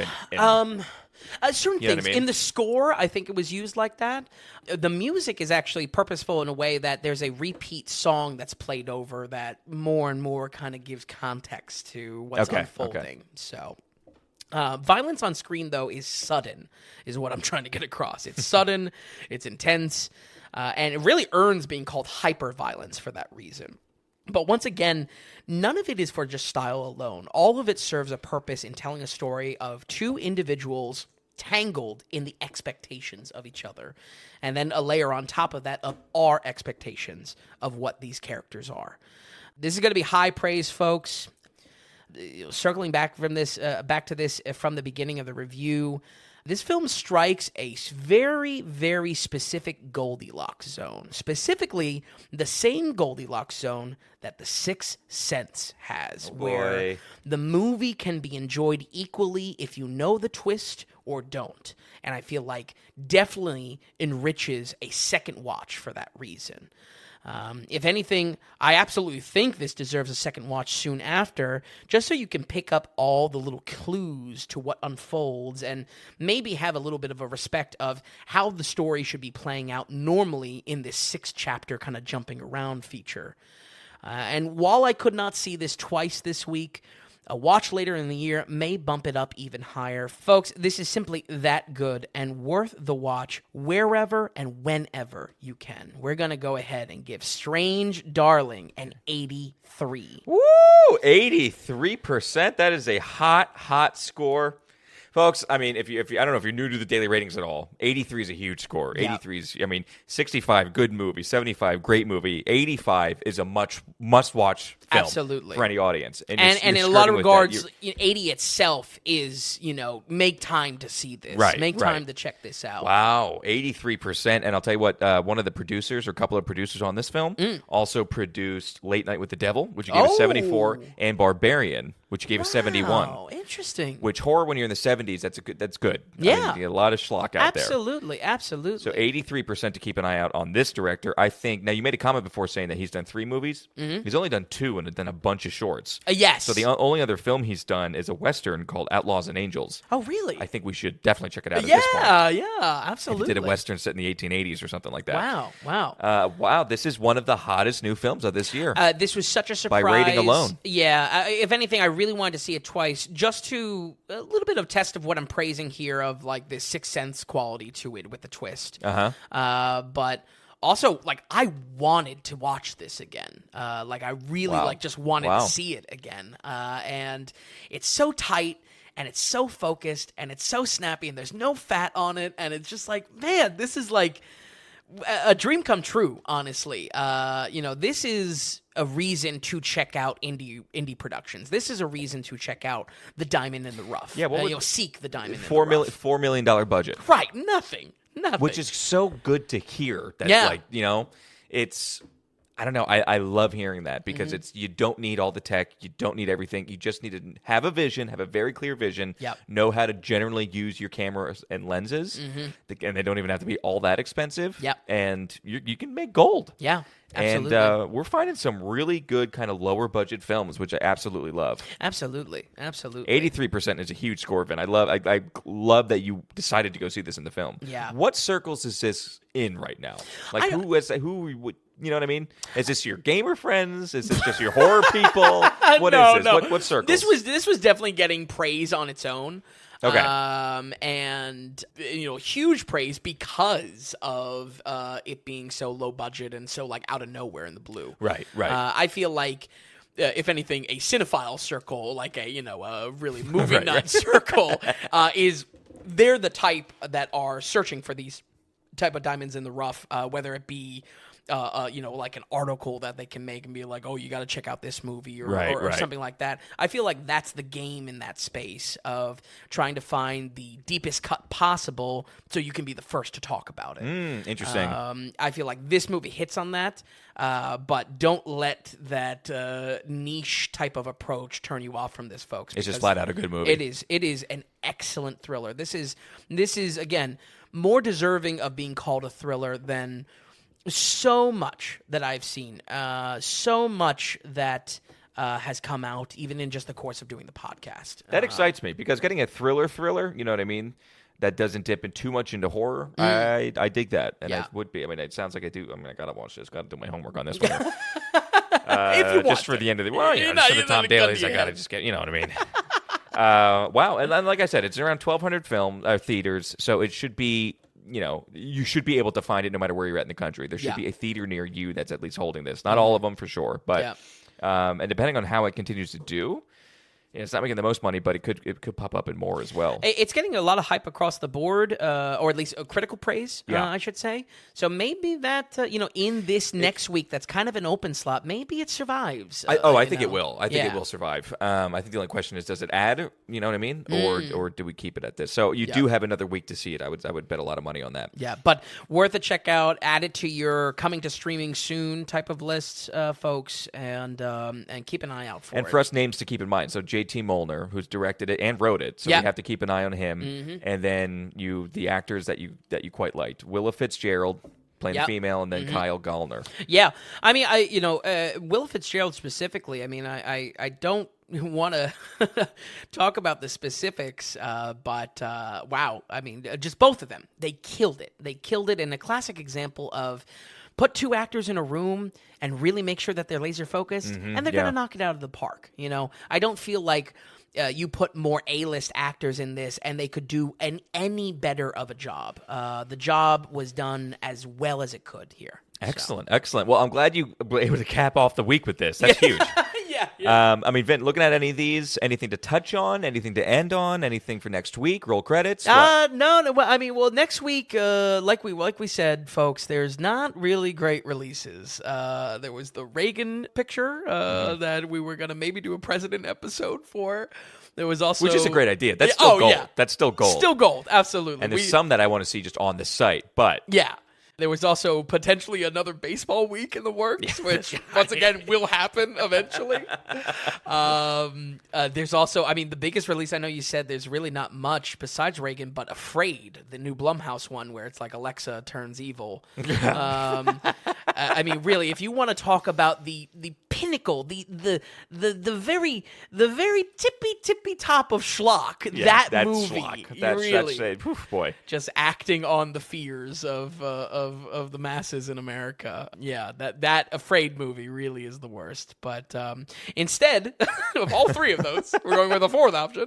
Certain things. In the score, I think it was used like that. The music is actually purposeful in a way that there's a repeat song that's played over that more and more kind of gives context to what's unfolding. Okay. So, violence on screen, though, is sudden, is what I'm trying to get across. It's sudden, it's intense, and it really earns being called hyper-violence for that reason. But once again, none of it is for just style alone. All of it serves a purpose in telling a story of two individuals tangled in the expectations of each other. And then a layer on top of that of our expectations of what these characters are. This is going to be high praise, folks. Circling back to this from the beginning of the review, this film strikes a very, very specific Goldilocks zone. Specifically, the same Goldilocks zone that The Sixth Sense has, where the movie can be enjoyed equally if you know the twist or don't. And I feel like definitely enriches a second watch for that reason. If anything, I absolutely think this deserves a second watch soon after, just so you can pick up all the little clues to what unfolds and maybe have a little bit of a respect of how the story should be playing out normally in this 6-chapter kind of jumping around feature. And while I could not see this twice this week, a watch later in the year may bump it up even higher. Folks, this is simply that good and worth the watch wherever and whenever you can. We're going to go ahead and give Strange Darling an 83. Woo! 83%. That is a hot score. Folks, I mean, if you I don't know if you're new to the daily ratings at all, 83 is a huge score. 83 is, 65, good movie. 75, great movie. 85 is a must-watch film. Absolutely. For any audience. And in a lot of regards, 80 itself is, make time to see this. Right. Make time to check this out. Wow, 83%. And I'll tell you what, one of the producers, or a couple of producers on this film, also produced Late Night with the Devil, which you gave a 74, and Barbarian, which gave us 71. Oh, interesting. Which horror when you're in the 70s, that's good. Yeah. I mean, you get a lot of schlock out there. Absolutely. So 83% to keep an eye out on this director. I think, now you made a comment before saying that he's done 3 movies. Mm-hmm. He's only done 2 and then a bunch of shorts. Yes. So the only other film he's done is a Western called Outlaws and Angels. Oh, really? I think we should definitely check it out at this point. Yeah, absolutely. He did a Western set in the 1880s or something like that. Wow. Wow, this is one of the hottest new films of this year. This was such a surprise. By rating alone. Yeah. If anything, I really wanted to see it twice just to a little bit of test of what I'm praising here of like this Sixth Sense quality to it with the twist. But also, like, I wanted to watch this again. Like, I really just wanted to see it again. And it's so tight. And it's so focused, and it's so snappy, and there's no fat on it, and it's just like, man, this is like a dream come true, honestly. This is a reason to check out indie productions. This is a reason to check out the diamond in the rough. Yeah, seek the diamond in the rough. $4 million budget. Right, nothing. Which is so good to hear. That, it's... I don't know. I love hearing that because it's you don't need all the tech. You don't need everything. You just need to have a vision, have a very clear vision, know how to generally use your cameras and lenses, and they don't even have to be all that expensive, and you can make gold. Yeah, absolutely. And we're finding some really good kind of lower budget films, which I absolutely love. Absolutely. 83% is a huge score, Vin. I love that you decided to go see this in the film. Yeah. What circles is this in right now? Like who would... You know what I mean? Is this your gamer friends? Is this just your horror people? What is this? No. What circles? This was definitely getting praise on its own. Okay. And huge praise because of it being so low budget and so like out of nowhere in the blue. Right. I feel like if anything, a cinephile circle, like a really movie nut circle, is they're the type that are searching for these type of diamonds in the rough, whether it be like an article that they can make and be like, oh, you got to check out this movie or something like that. I feel like that's the game in that space of trying to find the deepest cut possible so you can be the first to talk about it. Interesting. I feel like this movie hits on that, but don't let that niche type of approach turn you off from this, folks. It's just flat out a good movie. It is an excellent thriller. This is again more deserving of being called a thriller than so much that I've seen, so much that has come out even in just the course of doing the podcast. That excites me because getting a thriller, you know what I mean, that doesn't dip in too much into horror, I dig that. And it would be, it sounds like I do. I got to watch this, got to do my homework on this one. If you want just for the end of the just for the Tom Dailies, I got to just get, you know what I mean. Wow. And like I said, it's around 1,200 theaters, so it should be, you should be able to find it no matter where you're at in the country. There should be a theater near you that's at least holding this. Not all of them for sure, but and depending on how it continues to do, it's not making the most money, but it could pop up in more as well. It's getting a lot of hype across the board, or at least critical praise, I should say. So maybe that, in this next week, that's kind of an open slot, maybe it survives. I think it will. I think it will survive. I think the only question is, does it add, you know what I mean? Or do we keep it at this? So you do have another week to see it. I would bet a lot of money on that. Yeah, but worth a check out. Add it to your coming to streaming soon type of lists, folks, and keep an eye out for it. And for us, names to keep in mind. So J.T. Molnar, who's directed it and wrote it, so we have to keep an eye on him. And then the actors that you quite liked: Willa Fitzgerald playing the female, and then Kyle Gallner. Yeah, Willa Fitzgerald specifically. I don't want to talk about the specifics, but wow, just both of them, they killed it. They killed it in a classic example of put two actors in a room and really make sure that they're laser focused, and they're going to knock it out of the park. I don't feel like you put more A-list actors in this and they could do any better of a job. The job was done as well as it could here. Excellent. Well, I'm glad you were able to cap off the week with this. That's huge. Yeah. Vin, looking at any of these, anything to touch on, anything to end on, anything for next week? Roll credits? No. Well, next week, like we said, folks, there's not really great releases. There was the Reagan picture that we were gonna maybe do a president episode for. There was also, which is a great idea. That's still gold. Yeah. That's still gold. Still gold, absolutely. And there's some that I want to see just on the site, but There was also potentially another baseball week in the works, which once again will happen eventually. There's also, I mean, the biggest release, I know you said there's really not much besides Reagan, but Afraid, the new Blumhouse one where it's like Alexa turns evil. I mean, really, if you want to talk about the pinnacle, the very tippy top of schlock, that's movie, schlock. That's boy, just acting on the fears of the masses in America. Yeah, that Afraid movie really is the worst. But instead of all three of those, we're going with a fourth option,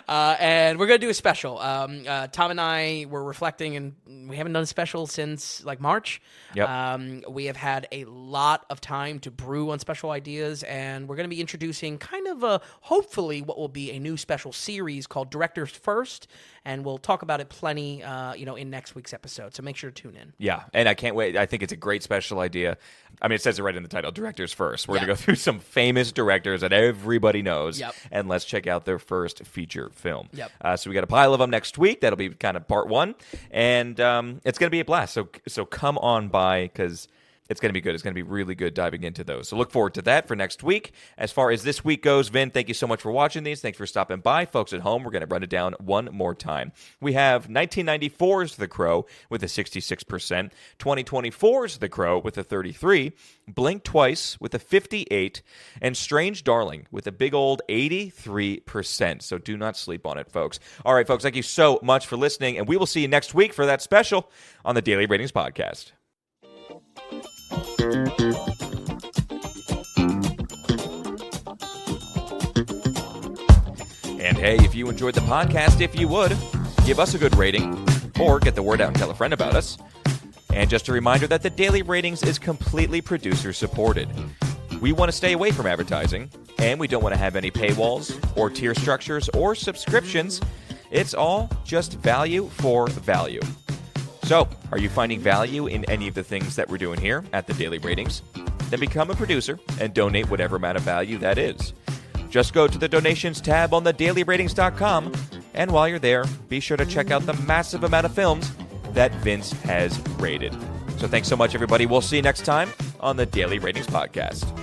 and we're going to do a special. Tom and I were reflecting, and we haven't done a special since like March. Yep. We have had a lot of time to brew on special ideas, and we're going to be introducing kind of hopefully what will be a new special series called Directors First, and we'll talk about it plenty in next week's episode, so make sure to tune in. Yeah, and I can't wait. I think it's a great special idea. I mean, it says it right in the title, Directors First. We're going to go through some famous directors that everybody knows, and let's check out their first feature film. So we got a pile of them next week. That'll be kind of part one, and it's going to be a blast. So come on by, because it's going to be good. It's going to be really good diving into those. So look forward to that for next week. As far as this week goes, Vin, thank you so much for watching these. Thanks for stopping by. Folks at home, we're going to run it down one more time. We have 1994's The Crow with a 66%, 2024's The Crow with a 33%, Blink Twice with a 58%, and Strange Darling with a big old 83%. So do not sleep on it, folks. All right, folks, thank you so much for listening, and we will see you next week for that special on the Daily Ratings Podcast. And hey, if you enjoyed the podcast, if you would, give us a good rating or get the word out and tell a friend about us. And just a reminder that the Daily Ratings is completely producer supported. We want to stay away from advertising, and we don't want to have any paywalls or tier structures or subscriptions. It's all just value for value. So, are you finding value in any of the things that we're doing here at the Daily Ratings? Then become a producer and donate whatever amount of value that is. Just go to the donations tab on thedailyratings.com, and while you're there, be sure to check out the massive amount of films that Vince has rated. So thanks so much, everybody. We'll see you next time on the Daily Ratings Podcast.